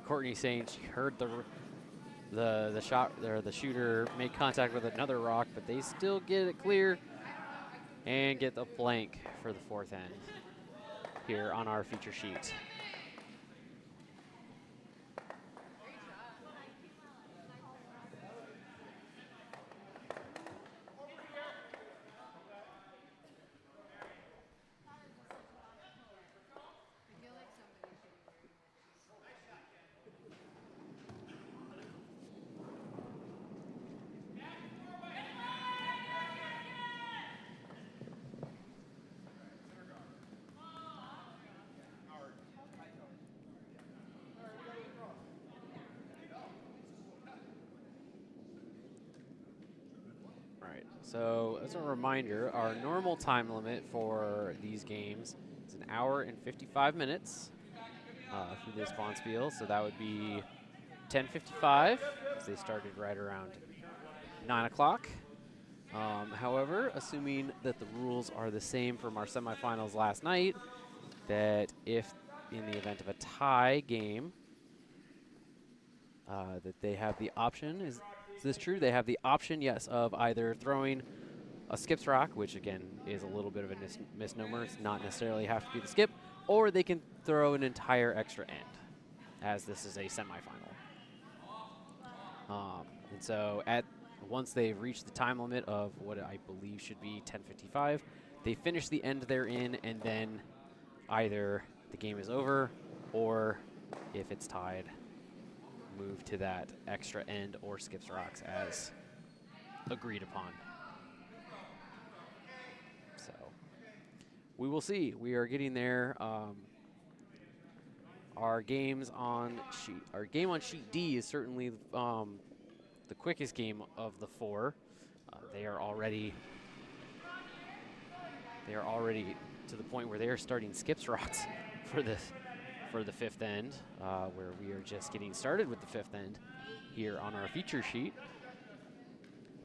Courtney saying she heard the shot or the shooter make contact with another rock, but they still get it clear and get the blank for the 4th end here on our feature sheet. So as a reminder, our normal time limit for these games is 1 hour and 55 minutes through this Spiel. So that would be 10:55, because they started right around 9 o'clock. However, assuming that the rules are the same from our semifinals last night, that if in the event of a tie game, that they have the option, is this true? They have the option, yes, of either throwing a skips rock, which again is a little bit of a misnomer. It's not necessarily have to be the skip, or they can throw an entire extra end, as this is a semifinal. And so once they've reached the time limit of what I believe should be 10:55, they finish the end they're in, and then either the game is over, or if it's tied, move to that extra end or skips rocks as agreed upon. we will see. We are getting there. Our game on sheet D is certainly the quickest game of the 4. They are already to the point where they are starting skips rocks for the 5th end, where we are just getting started with the 5th end here on our feature sheet.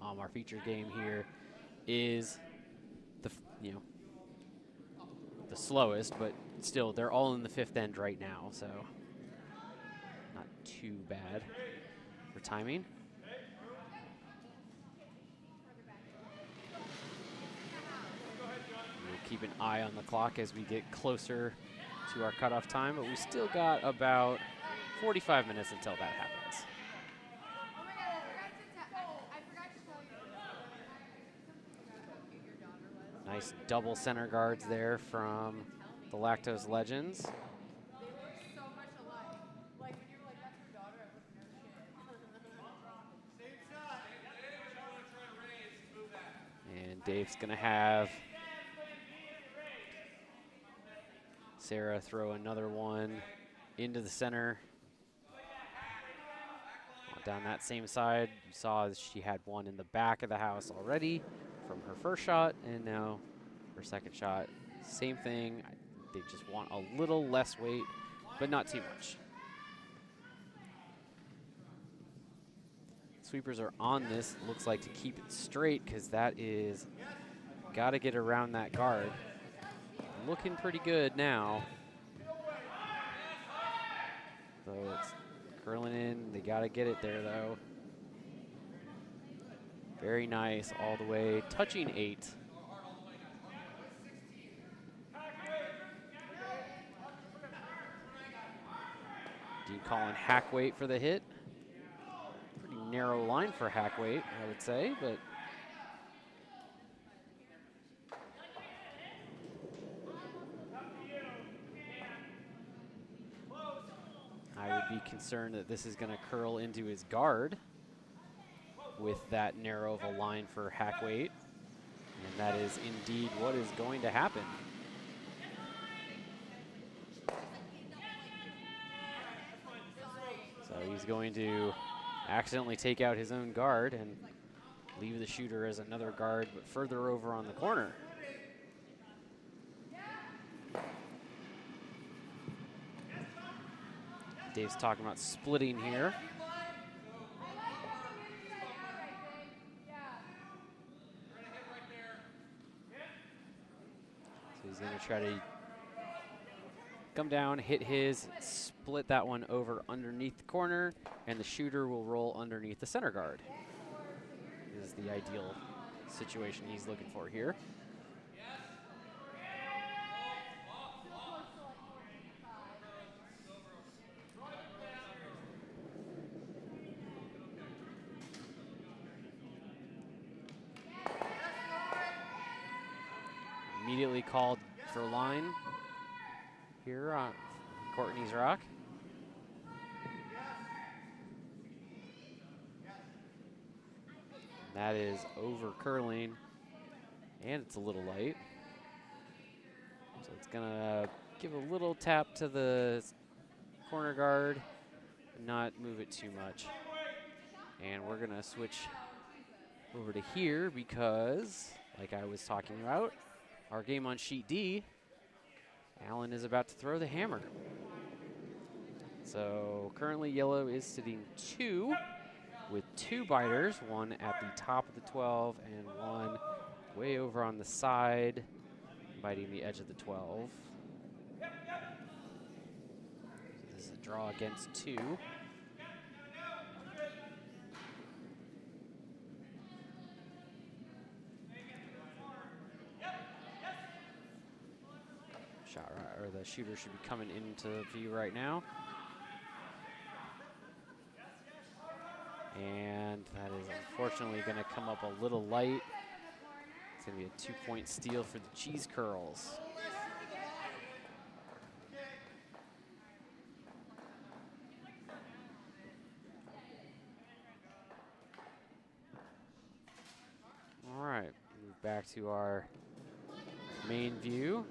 Our feature game here is the slowest, but still they're all in the 5th end right now, so not too bad for timing. We'll keep an eye on the clock as we get closer to our cutoff time, but we still got about 45 minutes until that happens. Oh my God, I forgot to tell you how cute your daughter was. Nice double center guards there from the Lactose Legends. They look so much alike. Like when you were like, that's your daughter, I was like, no shit. Same shot. Dave, you want to try to raise, move that. And Dave's going to have Sara throw another one into the center. Down that same side, you saw she had one in the back of the house already from her first shot, and now her second shot, same thing. They just want a little less weight, but not too much. Sweepers are on this, looks like, to keep it straight, because that is, got to get around that guard. Looking pretty good now. So it's curling in. They got to get it there, though. Very nice all the way, touching 8. Dean calling hack weight for the hit. Pretty narrow line for hack weight, I would say, but I would be concerned that this is going to curl into his guard with that narrow of a line for hack weight. And that is indeed what is going to happen. So he's going to accidentally take out his own guard and leave the shooter as another guard, but further over on the corner. Dave's talking about splitting here. So he's going to try to come down, hit his, split that one over underneath the corner, and the shooter will roll underneath the center guard. This is the ideal situation he's looking for here. Immediately called for line here on Courtney's rock. That is over curling, and it's a little light. So it's gonna give a little tap to the corner guard, and not move it too much. And we're gonna switch over to here because, like I was talking about, our game on sheet D, Allen is about to throw the hammer. So currently yellow is sitting 2 with 2 biters, one at the top of the 12 and one way over on the side, biting the edge of the 12. So this is a draw against 2. The shooter should be coming into view right now. And that is unfortunately going to come up a little light. It's going to be a 2-point steal for the cheese curls. All right, move back to our main view.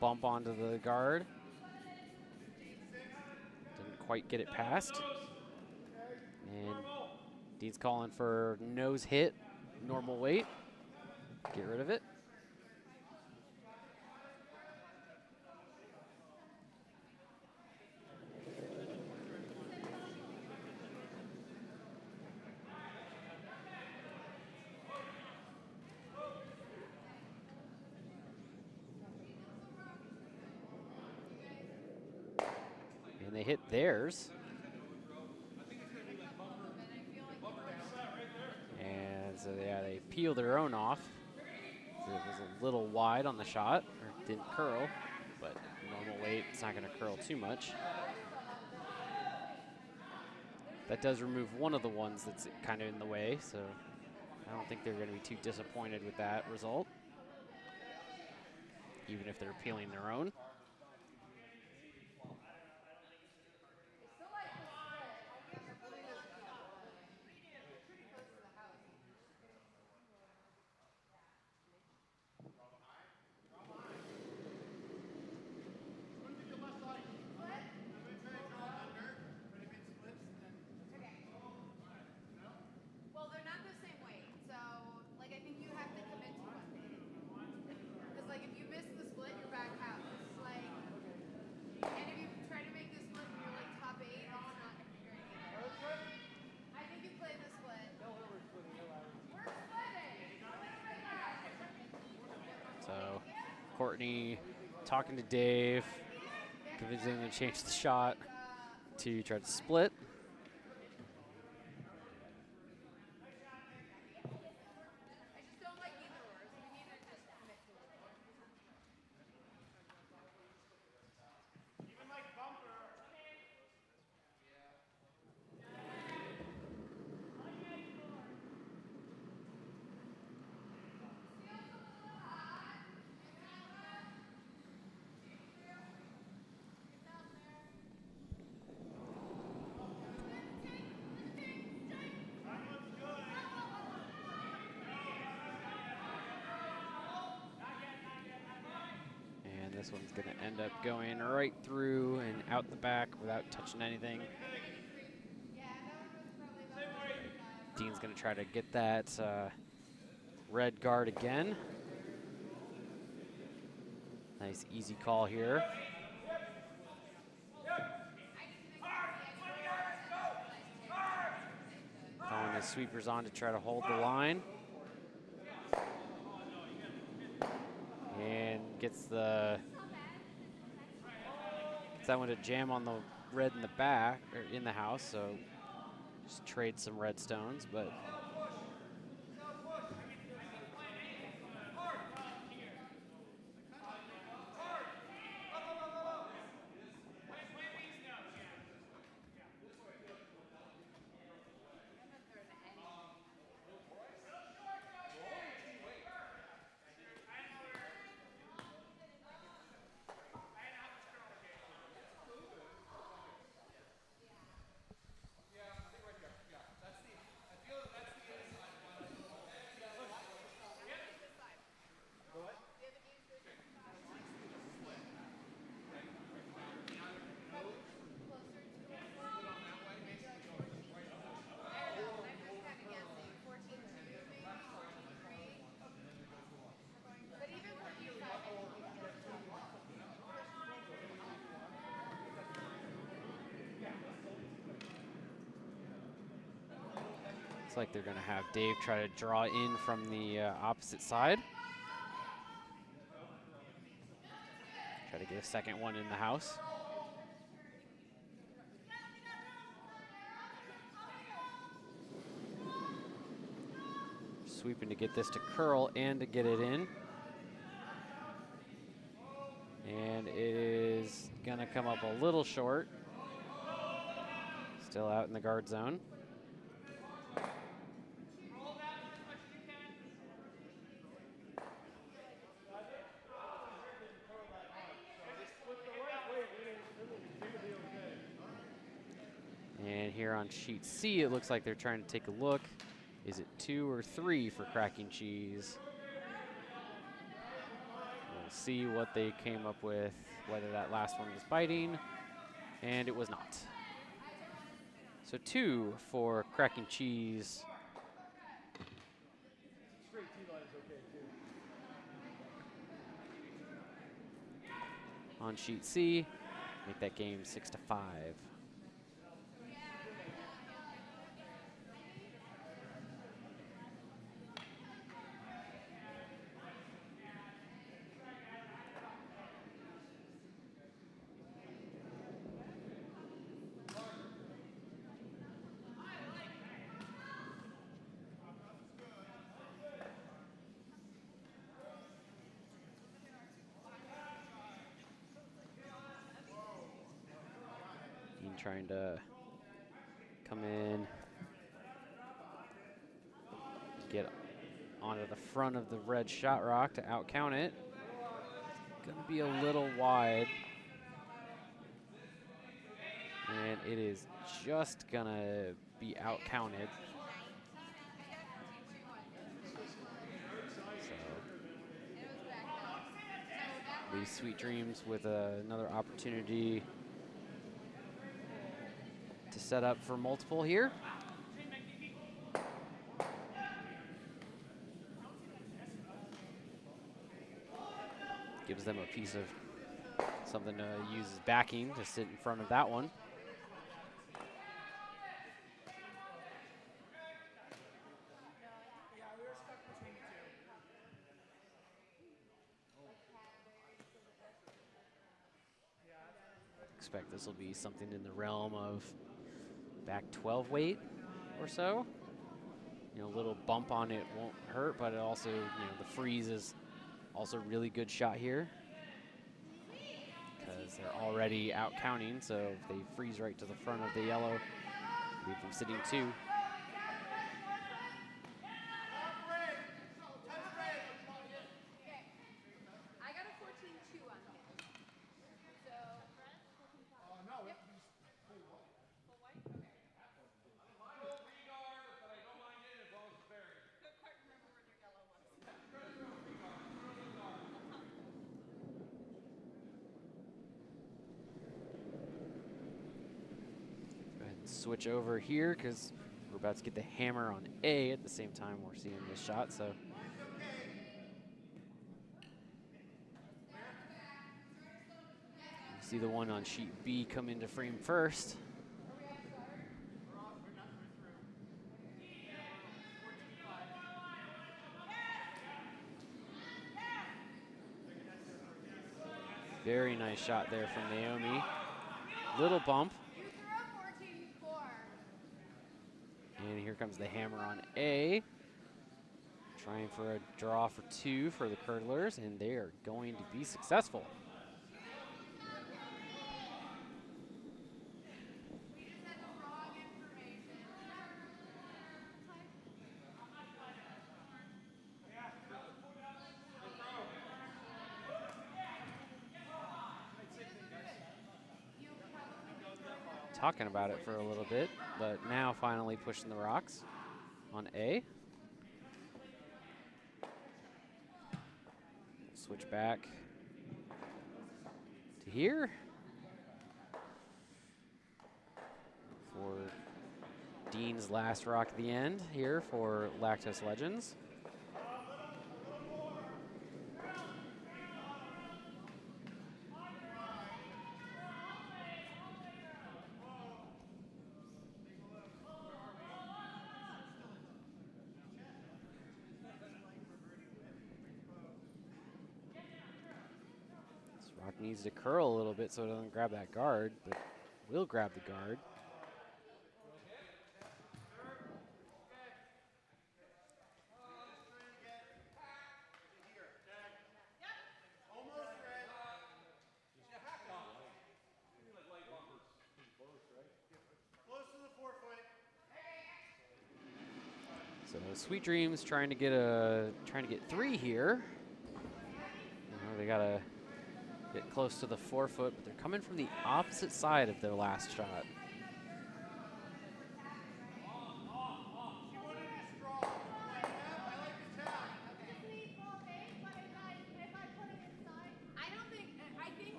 bump onto the guard. Didn't quite get it past. And Dean's calling for nose hit, normal weight. Get rid of it. And they hit theirs. And so yeah, they peel their own off. So it was a little wide on the shot, or didn't curl, but normal weight, it's not gonna curl too much. That does remove one of the ones that's kind of in the way, so I don't think they're gonna be too disappointed with that result, even if they're peeling their own. Well, they're not the same weight, so like I think you have to commit to one. Because like if you miss the split, you're back out. Like, and if you try to make the split and you're like top 8, it's not gonna be great either. I think you play the split. We're splitting. So Courtney talking to Dave, convincing him to change the shot to try to split. I just don't like either or. So you need to just commit to it. And this one's gonna end up going right through and out the back without touching anything. Dean's gonna try to get that red guard again. Nice easy call here. Calling his sweepers on to try to hold the line. And gets that one to jam on the red in the back, or in the house, so just trade some red stones, but looks like they're gonna have Dave try to draw in from the opposite side. Try to get a second one in the house. Sweeping to get this to curl and to get it in. And it is gonna come up a little short. Still out in the guard zone. And here on sheet C, it looks like they're trying to take a look. Is it 2 or 3 for cracking cheese? We'll see what they came up with, whether that last one was biting, and it was not. So 2 for cracking cheese. On sheet C, make that game 6-5. Trying to come in, get onto the front of the red shot rock to outcount it. Gonna be a little wide. And it is just gonna be outcounted. So these Sweet Dreams with another opportunity to set up for multiple here. Gives them a piece of something to use as backing to sit in front of that one. Expect this will be something in the realm of back 12 weight or so. You know, a little bump on it won't hurt, but it also, you know, the freeze is also really good shot here because they're already out counting. So if they freeze right to the front of the yellow, leave them sitting 2. Switch over here because we're about to get the hammer on A at the same time we're seeing this shot. So you see the one on sheet B come into frame first. Very nice shot there from Naomi. Little bump. And here comes the hammer on A. Trying for a draw for 2 for the Curd-lers, and they are going to be successful. Talking about it for a little bit, but now finally pushing the rocks on A. Switch back to here for Dean's last rock at the end here for Lactose Legends. Needs to curl a little bit so it doesn't grab that guard, but will grab the guard. So Sweet Dreams trying to get 3 here. You know, they gotta get close to the 4-foot, but they're coming from the opposite side of their last shot.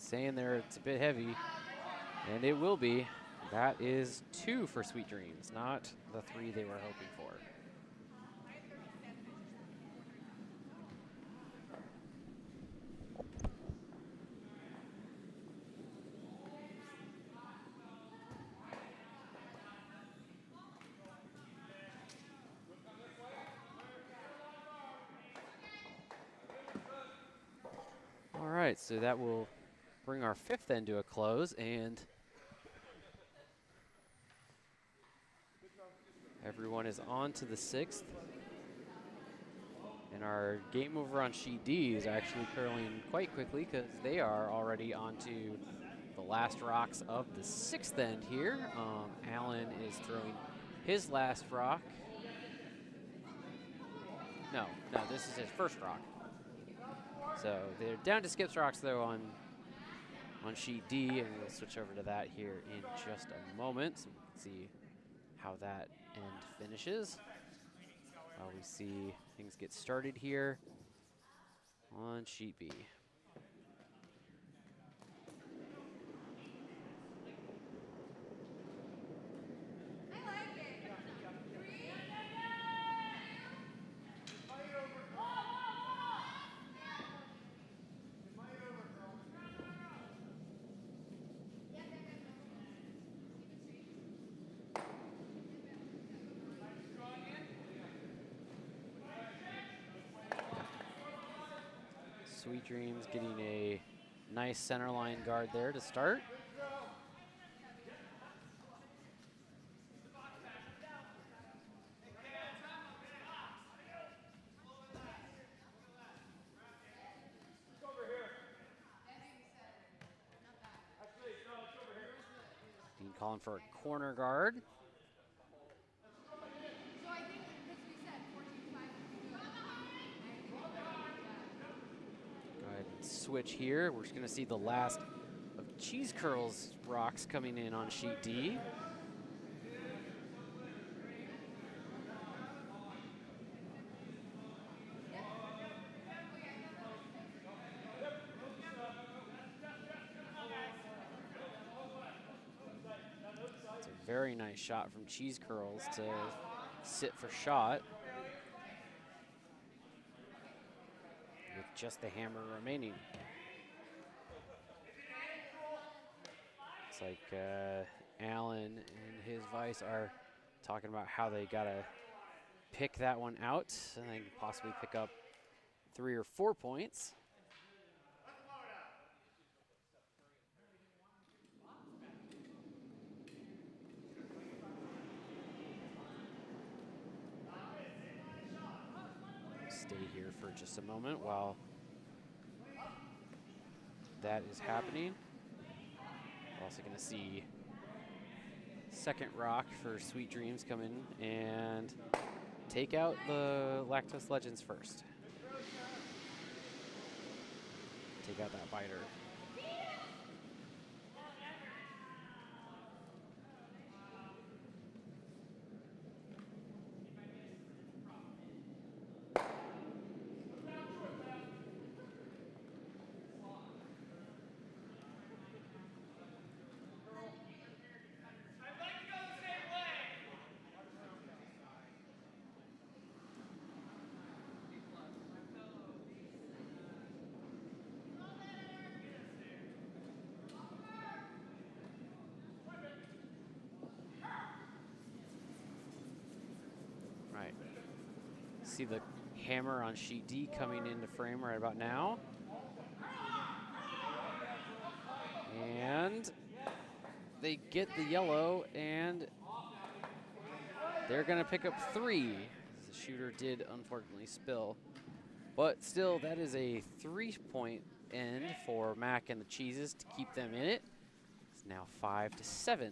saying there it's a bit heavy, and it will be. That is 2 for Sweet Dreams, not the 3 they were hoping for. All right, so that will bring our 5th end to a close, and everyone is on to the 6th. And our game over on sheet D is actually curling quite quickly because they are already on to the last rocks of the 6th end here. Alan is throwing his last rock. No, this is his first rock. So they're down to Skip's rocks though on sheet D, and we'll switch over to that here in just a moment so we can see how that end finishes. While we see things get started here on sheet B. Sweet Dreams getting a nice center line guard there to start. Dean calling for a corner guard. Switch here. We're just going to see the last of Cheese Curls rocks coming in on sheet D. It's a very nice shot from Cheese Curls to sit for shot with just the hammer remaining. It's like Alan and his vice are talking about how they gotta pick that one out and then possibly pick up 3 or 4 points. Stay here for just a moment while that is happening. We're also going to see second rock for Sweet Dreams come in and take out the Lactose Legends first. Take out that biter. See the hammer on sheet D coming into frame right about now. And they get the yellow, and they're going to pick up 3. The shooter did unfortunately spill. But still, that is a 3-point end for Mac and the Cheeses to keep them in it. It's now 5-7.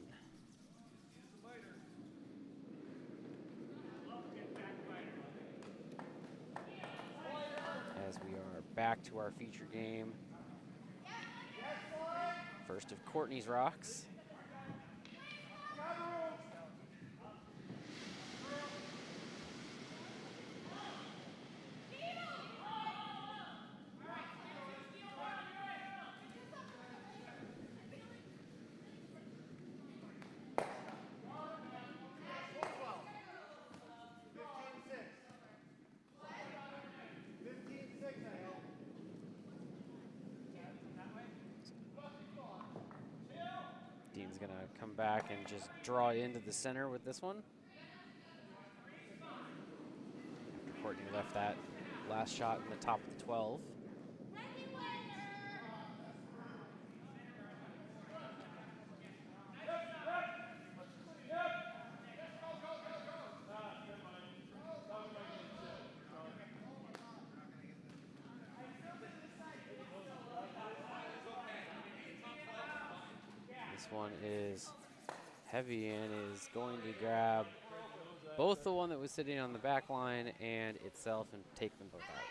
As we are back to our feature game. First of Courtney's rocks. come back and just draw into the center with this one. Courtney left that last shot in the top of the 12. This one is heavy and is going to grab both the one that was sitting on the back line and itself and take them both out.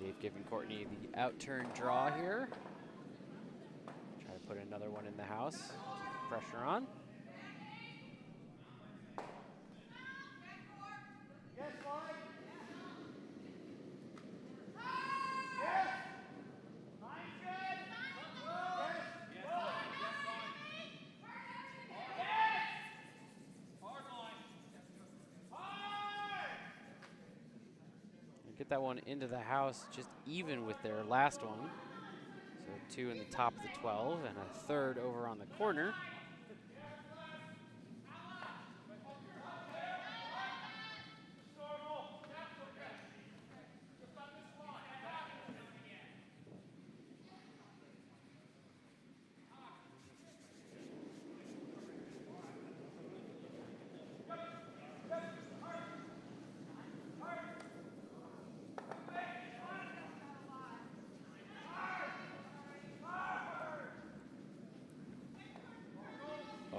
Dave giving Courtney the out-turn draw here. Try to put another one in the house. Keep pressure on. Get that one into the house just even with their last one. So 2 in the top of the 12 and a third over on the corner.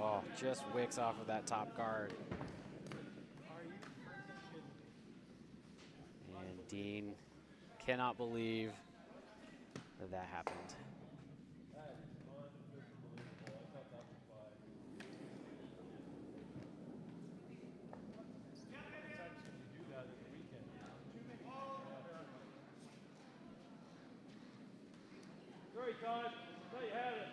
Oh, just wicks off of that top guard. And Dean cannot believe that that happened. Sorry, Todd. There you have it.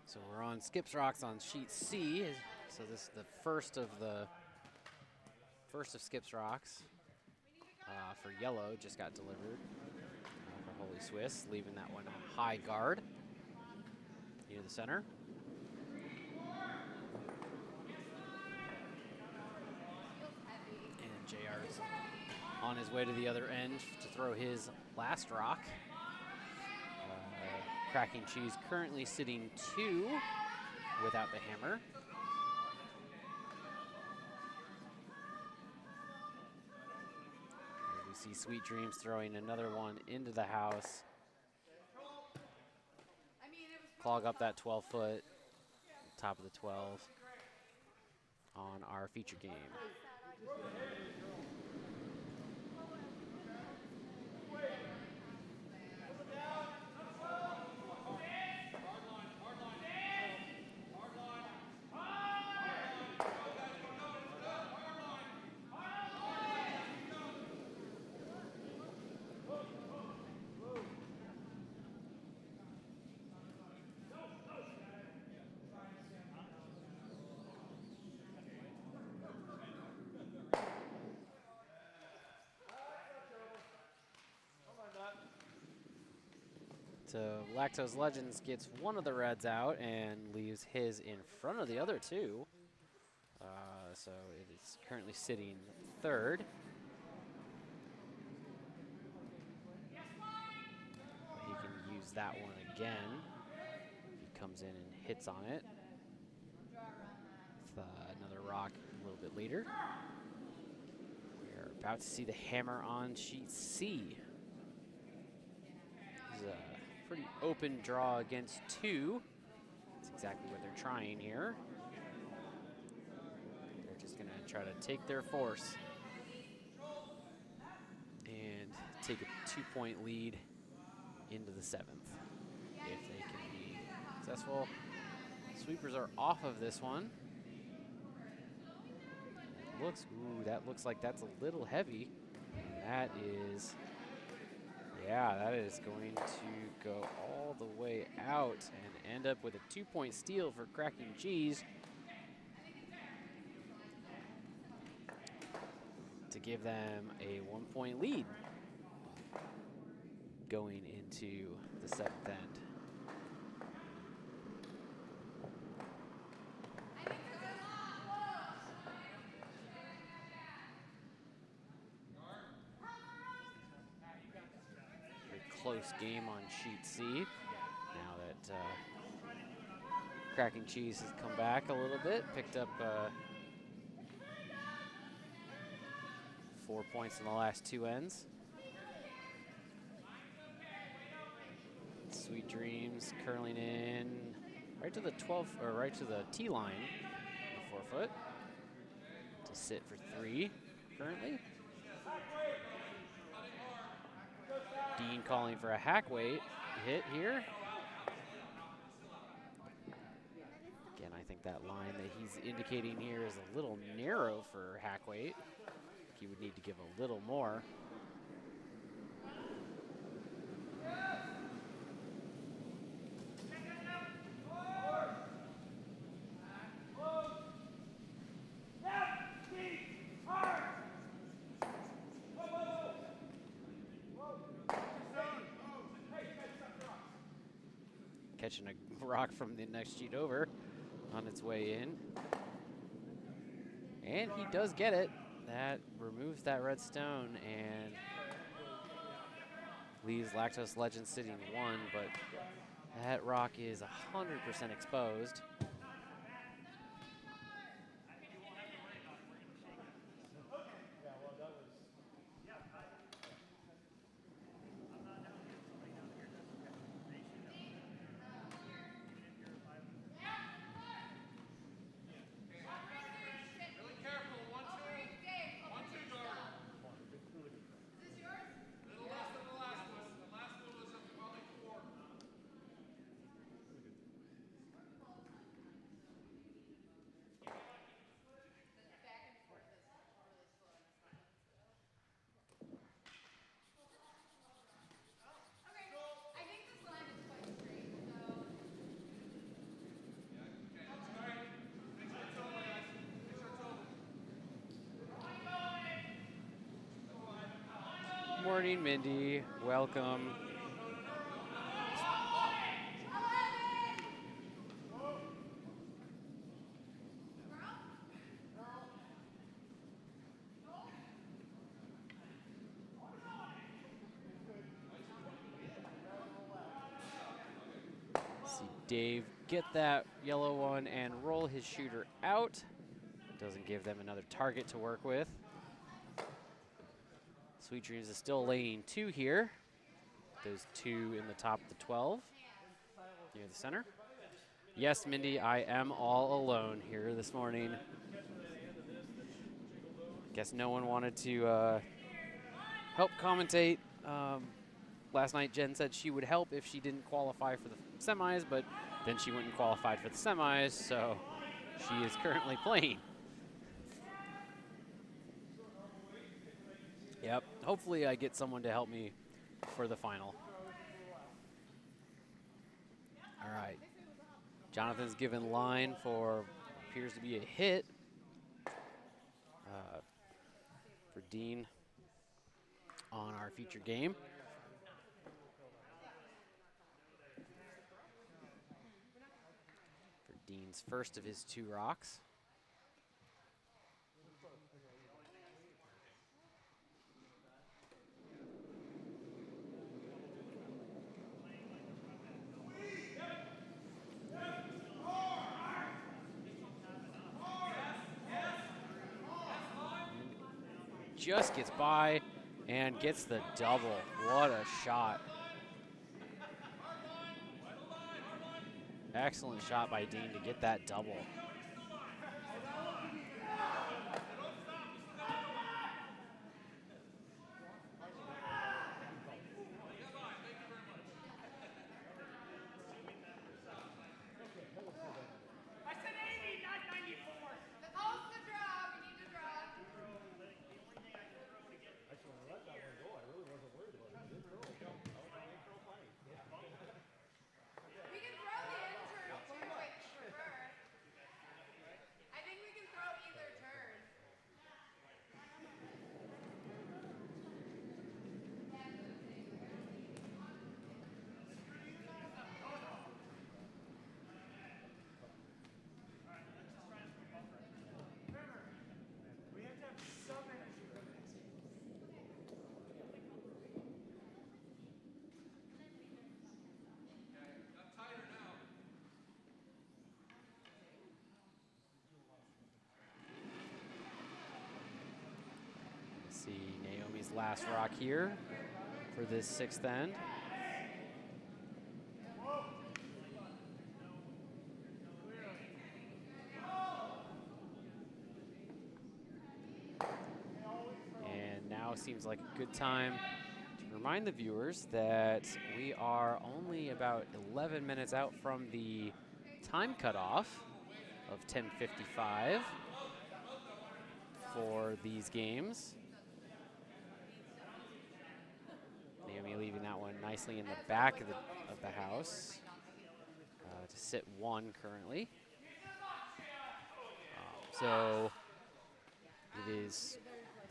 So we're on Skips Rocks on sheet C. So this is the first of Skips Rocks for yellow. Just got delivered for Holy Swiss, leaving that one on high guard near the center. And JR's on his way to the other end to throw his last rock. Cracking Cheese currently sitting 2 without the hammer. And we see Sweet Dreams throwing another one into the house. Clog up that 12-foot, top of the 12 on our feature game. So Lactose Legends gets one of the reds out and leaves his in front of the other 2. So it is currently sitting 3rd. He can use that one again. He comes in and hits on it with another rock a little bit later. We are about to see the hammer on sheet C. This is a pretty open draw against 2. That's exactly what they're trying here. They're just going to try to take their force take a 2-point lead into the 7th if they can be successful. Sweepers are off of this one. That looks like that's a little heavy. That is, yeah, that is going to go all the way out and end up with a 2-point steal for Cracking Cheese to give them a 1-point lead going into the 7th end. Close game on sheet C. Now that Cracking Cheese has come back a little bit, picked up 4 points in the last 2 ends. Sweet Dreams curling in right to the 12, or right to the T line, the 4-foot, to sit for 3 currently. Dean calling for a hack weight hit here. Again, I think that line that he's indicating here is a little narrow for hack weight. He would need to give a little more. Catching a rock from the next sheet over on its way in. And he does get it. That removes that red stone and leaves Lactose Legend sitting 1, but that rock is 100% exposed. Morning, Mindy. Welcome. See Dave get that yellow one and roll his shooter out. Doesn't give them another target to work with. Sweet Dreams is still laying 2 here. Those 2 in the top of the 12 near the center. Yes, Mindy, I am all alone here this morning. Guess no one wanted to help commentate. Last night, Jen said she would help if she didn't qualify for the semis, but then she went and qualified for the semis, so she is currently playing. Yep, hopefully I get someone to help me for the final. All right, Jonathan's given line for appears to be a hit for Dean on our feature game. For Dean's first of his 2 rocks. Just gets by and gets the double. What a shot. Excellent shot by Dean to get that double. his last rock here for this 6th end. And now seems like a good time to remind the viewers that we are only about 11 minutes out from the time cutoff of 10:55 for these games. Naomi leaving that one nicely in the back of the house to sit 1 currently. So it is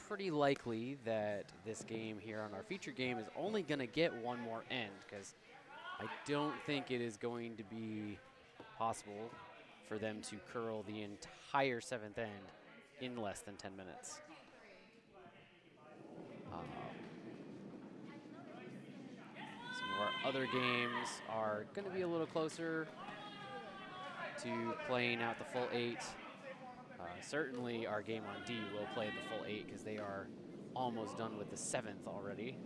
pretty likely that this game here on our feature game is only going to get 1 more end, because I don't think it is going to be possible for them to curl the entire 7th end in less than 10 minutes. Some of our other games are going to be a little closer to playing out the full 8. Certainly our game on D will play the full 8 because they are almost done with the 7th already.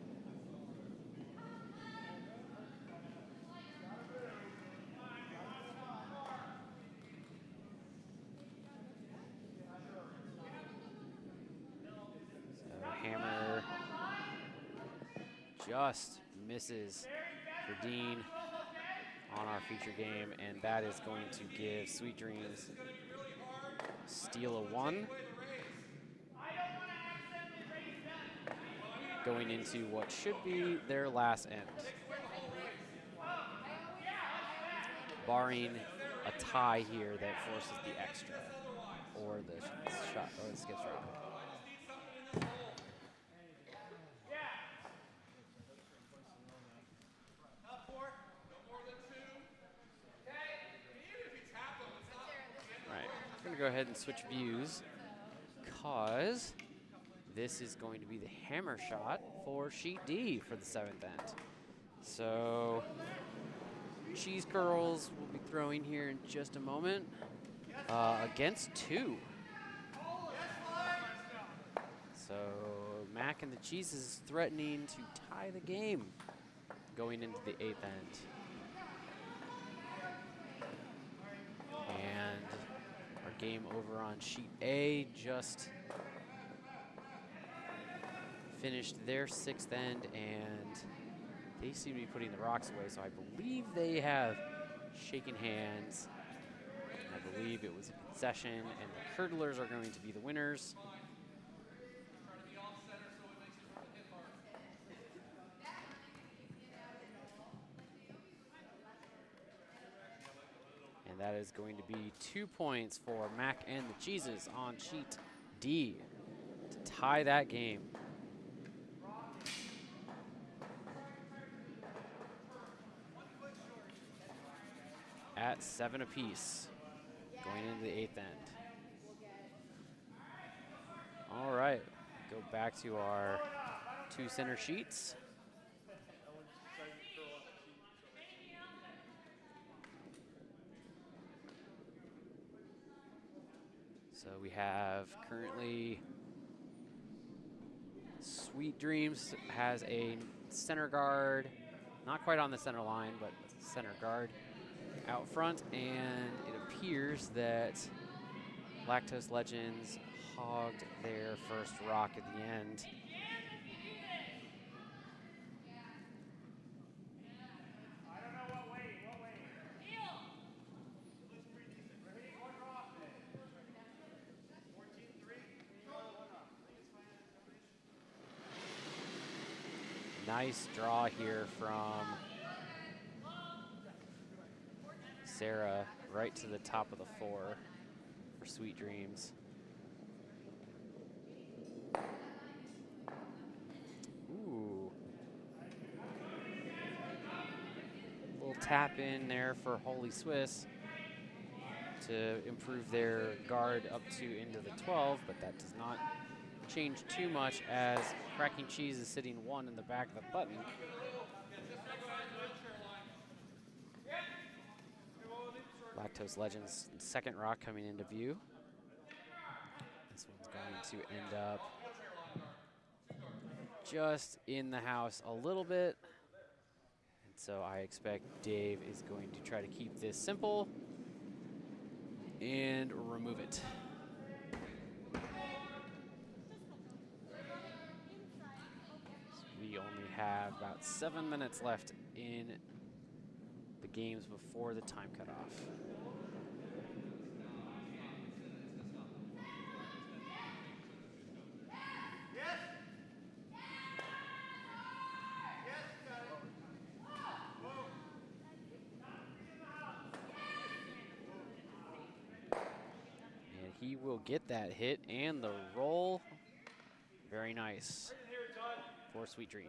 So hammer just misses for Dean on our feature game, and that is going to give Sweet Dreams steal a 1. Going into what should be their last end. Barring a tie here that forces the extra or the shot or the skip shot. Right, I'm gonna go ahead and switch views because this is going to be the hammer shot for sheet D for the 7th end. So cheese curls will be throwing here in just a moment against 2. So Mac and the Cheese is threatening to tie the game going into the 8th end. And our game over on sheet A just finished their 6th end, and they seem to be putting the rocks away, so I believe they have shaken hands. I believe it was a concession, and the Curd-lers are going to be the winners. And that is going to be 2 points for Mac and the Cheeses on sheet D to tie that game. At 7 apiece, going into the 8th end. All right, go back to our 2 center sheets. So we have currently Sweet Dreams has a center guard, not quite on the center line, but center guard out front, and it appears that Lactose Legends hogged their first rock at the end. Nice draw here from Sara right to the top of the 4 for Sweet Dreams. Ooh. Little tap in there for Holy Swiss to improve their guard up to into the 12, but that does not change too much as Cracking Cheese is sitting 1 in the back of the button. Lactose Legends second rock coming into view. This one's going to end up just in the house a little bit. And so I expect Dave is going to try to keep this simple and remove it. So we only have about 7 minutes left in the games before the time cutoff. And he will get that hit and the roll. Very nice for Sweet Dreams.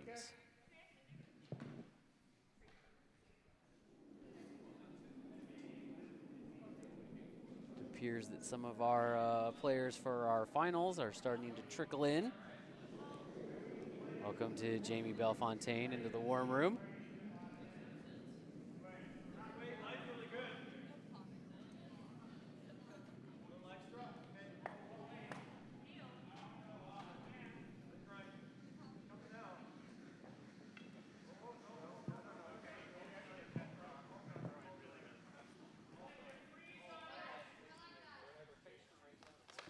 It appears that some of our players for our finals are starting to trickle in. Welcome to Jamie Bellefontaine into the warm room.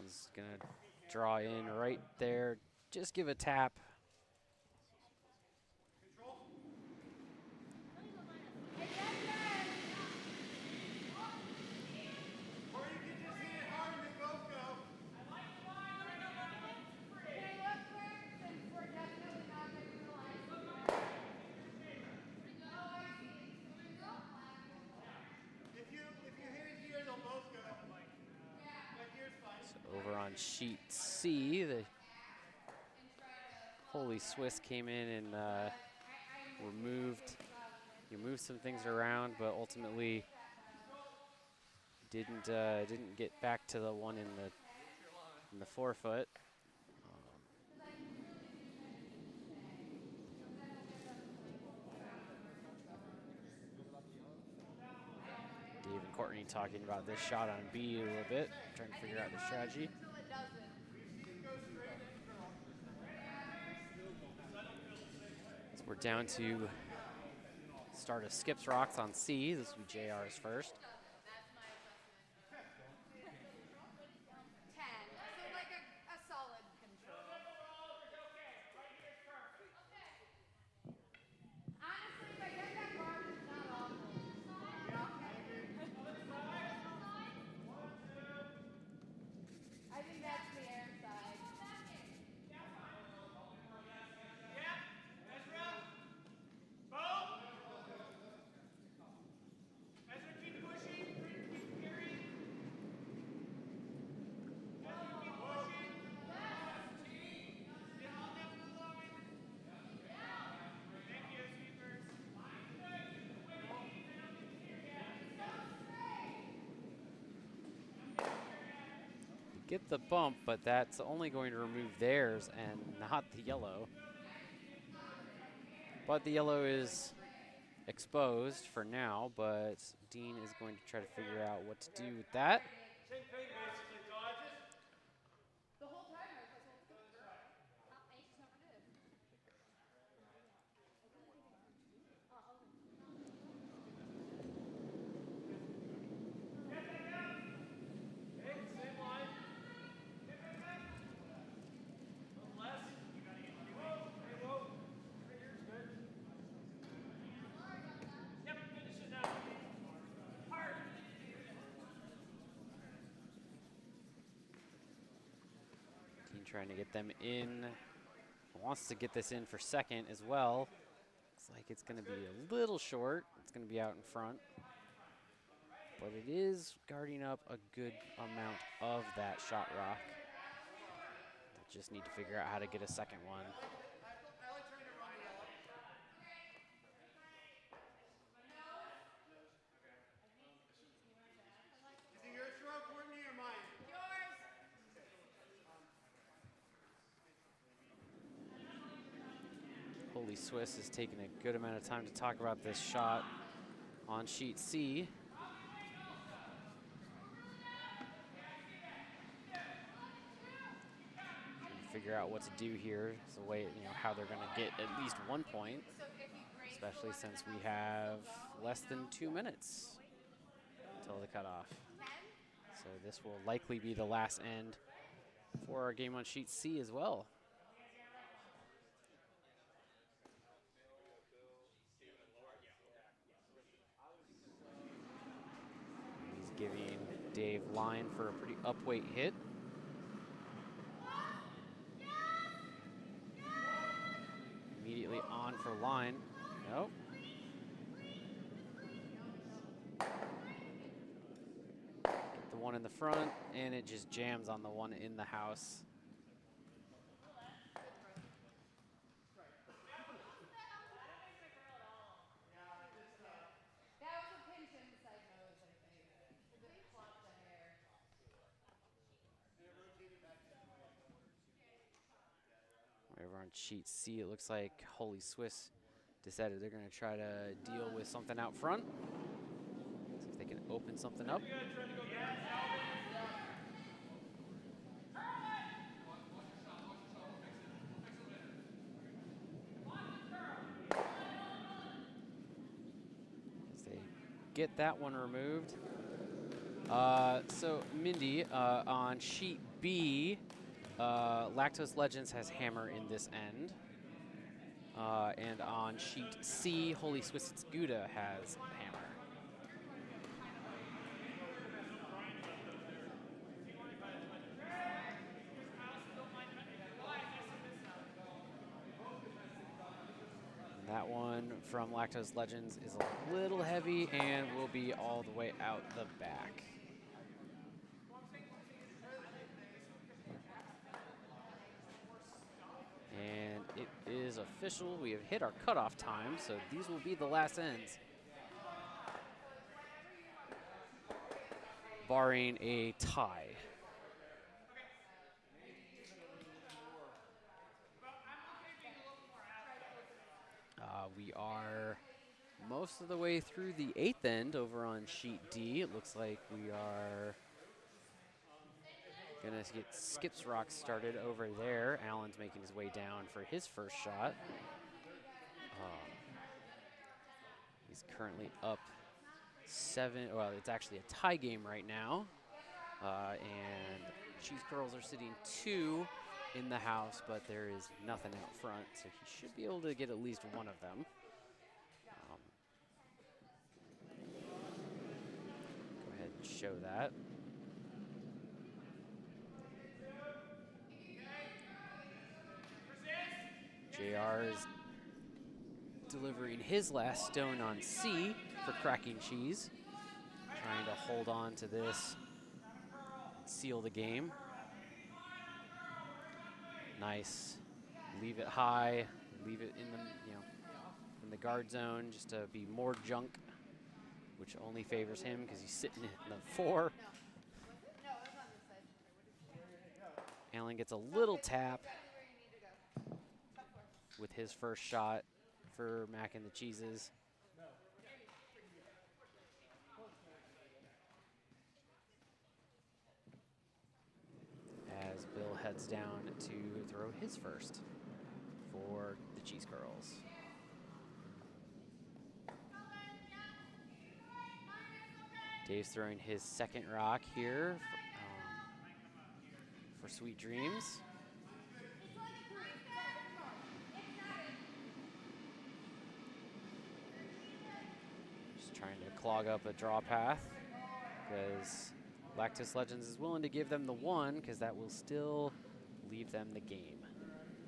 He's gonna draw in right there. Just give a tap. Over on sheet C, the Holy Swiss came in and moved some things around, but ultimately didn't get back to the one in the forefoot. Dave and Courtney talking about this shot on B a little bit, trying to figure out the strategy. So we're down to start of Skips Rocks on C. This will be JR's first. Get the bump, but that's only going to remove theirs and not the yellow. But the yellow is exposed for now, but Dean is going to try to figure out what to do with that. Trying to get them in. Wants to get this in for second as well. Looks like it's going to be a little short. It's going to be out in front. But it is guarding up a good amount of that shot rock. They just need to figure out how to get a second one. Holy Swiss is taking a good amount of time to talk about this shot on sheet C. figure out what to do here. It's the way, you know, how they're going to get at least 1 point, especially since we have less than 2 minutes until the cutoff. So this will likely be the last end for our game on sheet C as well. He's giving Dave line for a pretty upweight hit. Immediately on for line. Nope. Get the one in the front, and it just jams on the one in the house. Over on sheet C, it looks like Holy Swiss decided they're going to try to deal with something out front. See if they can open something up. As they get that one removed. So Mindy, on sheet B, Lactose Legends has hammer in this end. And on sheet C, Holy Swiss Gouda has hammer. And that one from Lactose Legends is a little heavy and will be all the way out the back. And it is official. We have hit our cutoff time, so these will be the last ends. Barring a tie. We are most of the way through the 8th end over on sheet D. It looks like we are gonna get Skips Rocks started over there. Allen's making his way down for his first shot. He's currently up 7. Well, it's actually a tie game right now. And Cheese Curls are sitting 2 in the house, but there is nothing out front, so he should be able to get at least one of them. Go ahead and show that. JR is delivering his last stone on C for cracking cheese. Trying to hold on to this, seal the game. Nice. Leave it high, leave it in the, in the guard zone just to be more junk, which only favors him because he's sitting in the 4. Allen gets a little tap with his first shot for mac and the cheeses. As Bill heads down to throw his first for the Cheese Curls. Dave's throwing his second rock here for Sweet Dreams. Just trying to clog up a draw path because Lactose Legends is willing to give them the 1 because that will still leave them the game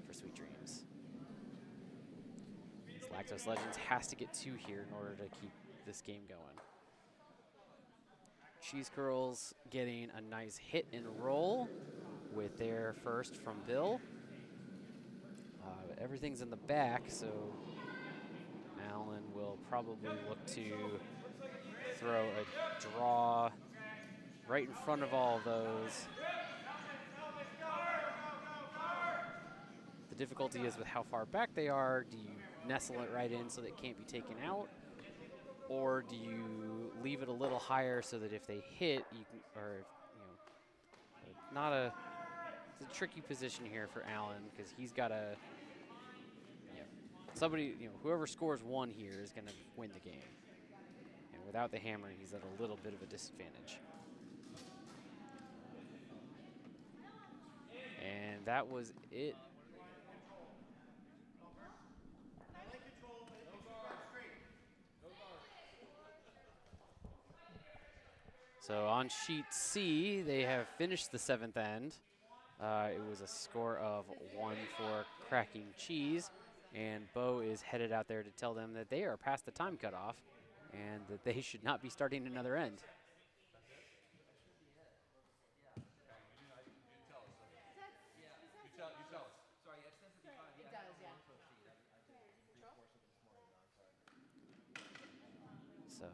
for Sweet Dreams. Lactose Legends has to get 2 here in order to keep this game going. Cheese Curls getting a nice hit and roll with their first from Bill. Everything's in the back, so Allen will probably look to throw a draw right in front of all of those. The difficulty is with how far back they are. Do you nestle it right in so that it can't be taken out? Or do you leave it a little higher so that if they hit, you can, or, not a it's a tricky position here for Allen because he's got to, somebody, whoever scores 1 here is going to win the game. And without the hammer, he's at a little bit of a disadvantage. And that was it. So on sheet C, they have finished the 7th end. It was a score of 1 for cracking cheese, and Bo is headed out there to tell them that they are past the time cutoff and that they should not be starting another end. So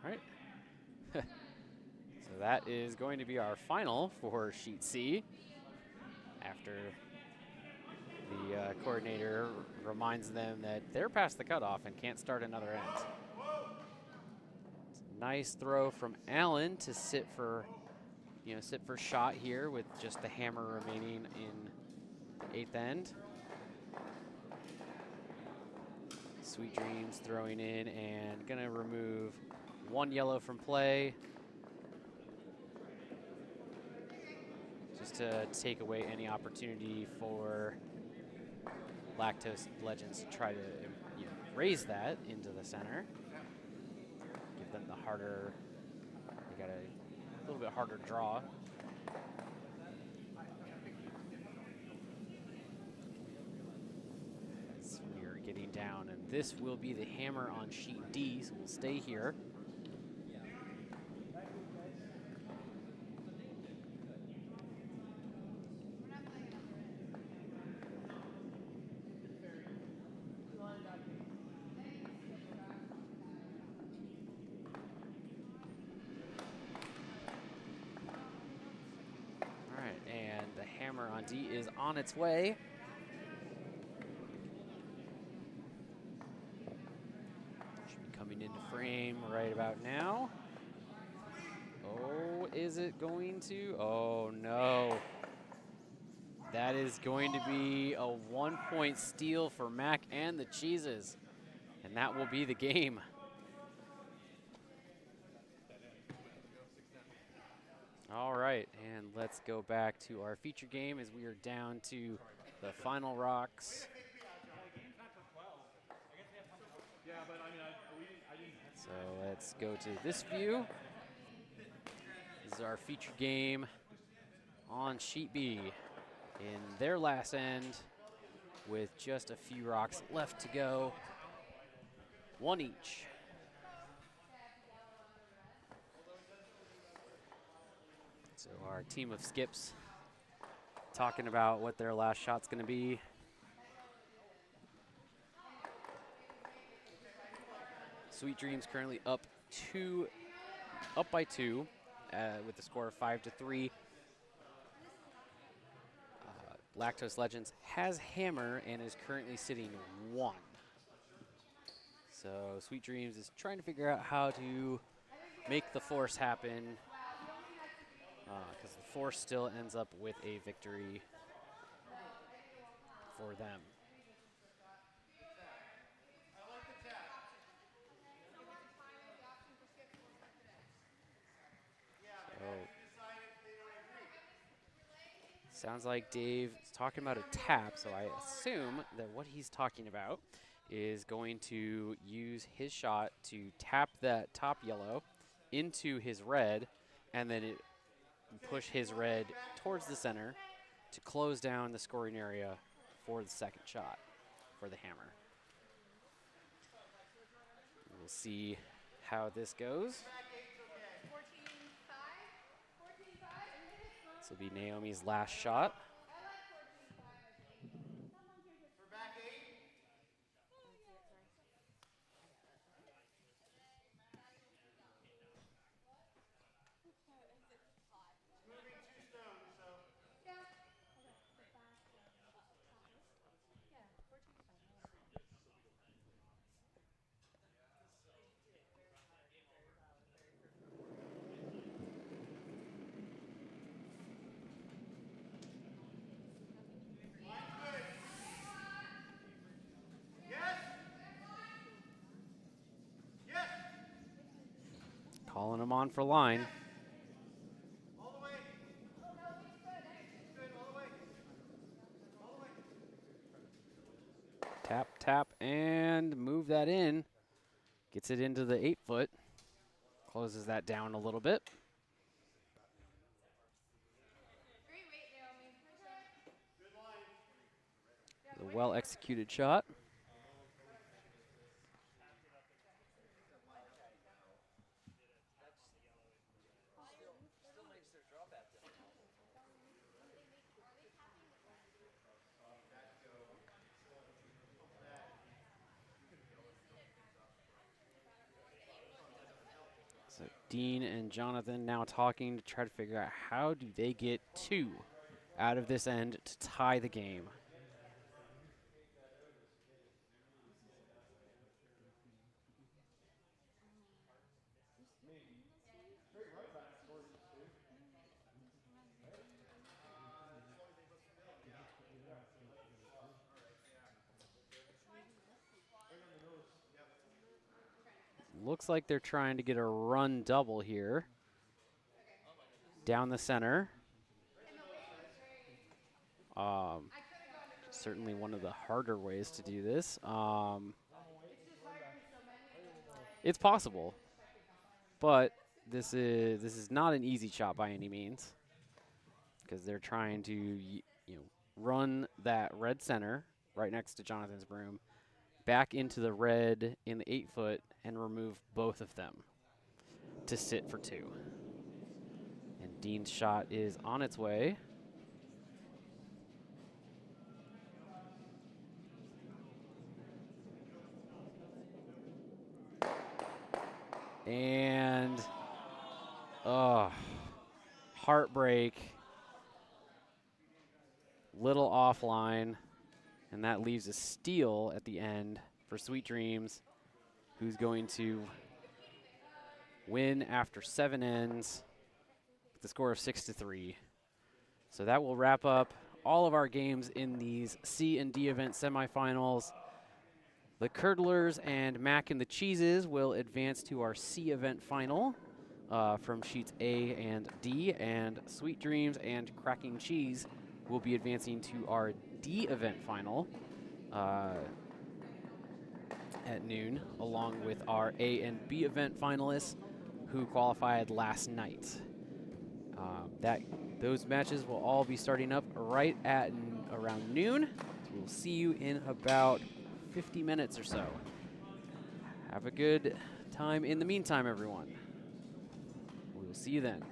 all right. So that is going to be our final for sheet C after the coordinator reminds them that they're past the cutoff and can't start another end. Nice throw from Allen to sit for shot here with just the hammer remaining in the 8th end. Sweet Dreams throwing in and gonna remove 1 yellow from play, just to take away any opportunity for Lactose Legends to try to raise that into the center. Give them the harder, they got a little bit harder draw. As we are getting down, and this will be the hammer on sheet D, so we'll stay here. On D is on its way. Should be coming into frame right about now. Oh, is it going to? Oh, no. That is going to be a 1-point steal for Mac and the Cheeses. And that will be the game. All right, and let's go back to our feature game as we are down to the final rocks. So let's go to this view. This is our feature game on sheet B in their last end with just a few rocks left to go, 1 each. So our team of skips talking about what their last shot's going to be. Sweet Dreams currently up by 2 with the score of 5-3. Lactose Legends has hammer and is currently sitting 1. So Sweet Dreams is trying to figure out how to make the force happen, because the force still ends up with a victory for them. So, sounds like Dave is talking about a tap, so I assume that what he's talking about is going to use his shot to tap that top yellow into his red, and then push his red towards the center to close down the scoring area for the second shot for the hammer. We'll see how this goes. This will be Naomi's last shot. them on for line. All the way. Good, all the way. All the way. Tap, tap, and move that in. Gets it into the 8-foot. Closes that down a little bit. Great weight, Naomi. Good line. A well-executed shot. So Dean and Jonathan now talking to try to figure out how do they get 2 out of this end to tie the game. Looks like they're trying to get a run double here. Down the center. Certainly one of the harder ways to do this. It's possible, but this is not an easy shot by any means, because they're trying to run that red center right next to Jonathan's broom back into the red in the 8-foot and remove both of them to sit for 2. And Dean's shot is on its way. And heartbreak. Little offline. And that leaves a steal at the end for Sweet Dreams, who's going to win after 7 ends with the score of 6-3. So that will wrap up all of our games in these C and D event semifinals. The Curd-lers and Mac and the Cheeses will advance to our C event final from sheets A and D, and Sweet Dreams and Cracking Cheese will be advancing to our D event final at noon, along with our A and B event finalists who qualified last night. Those matches will all be starting up right at around noon. So we'll see you in about 50 minutes or so. Have a good time in the meantime, everyone. We will see you then.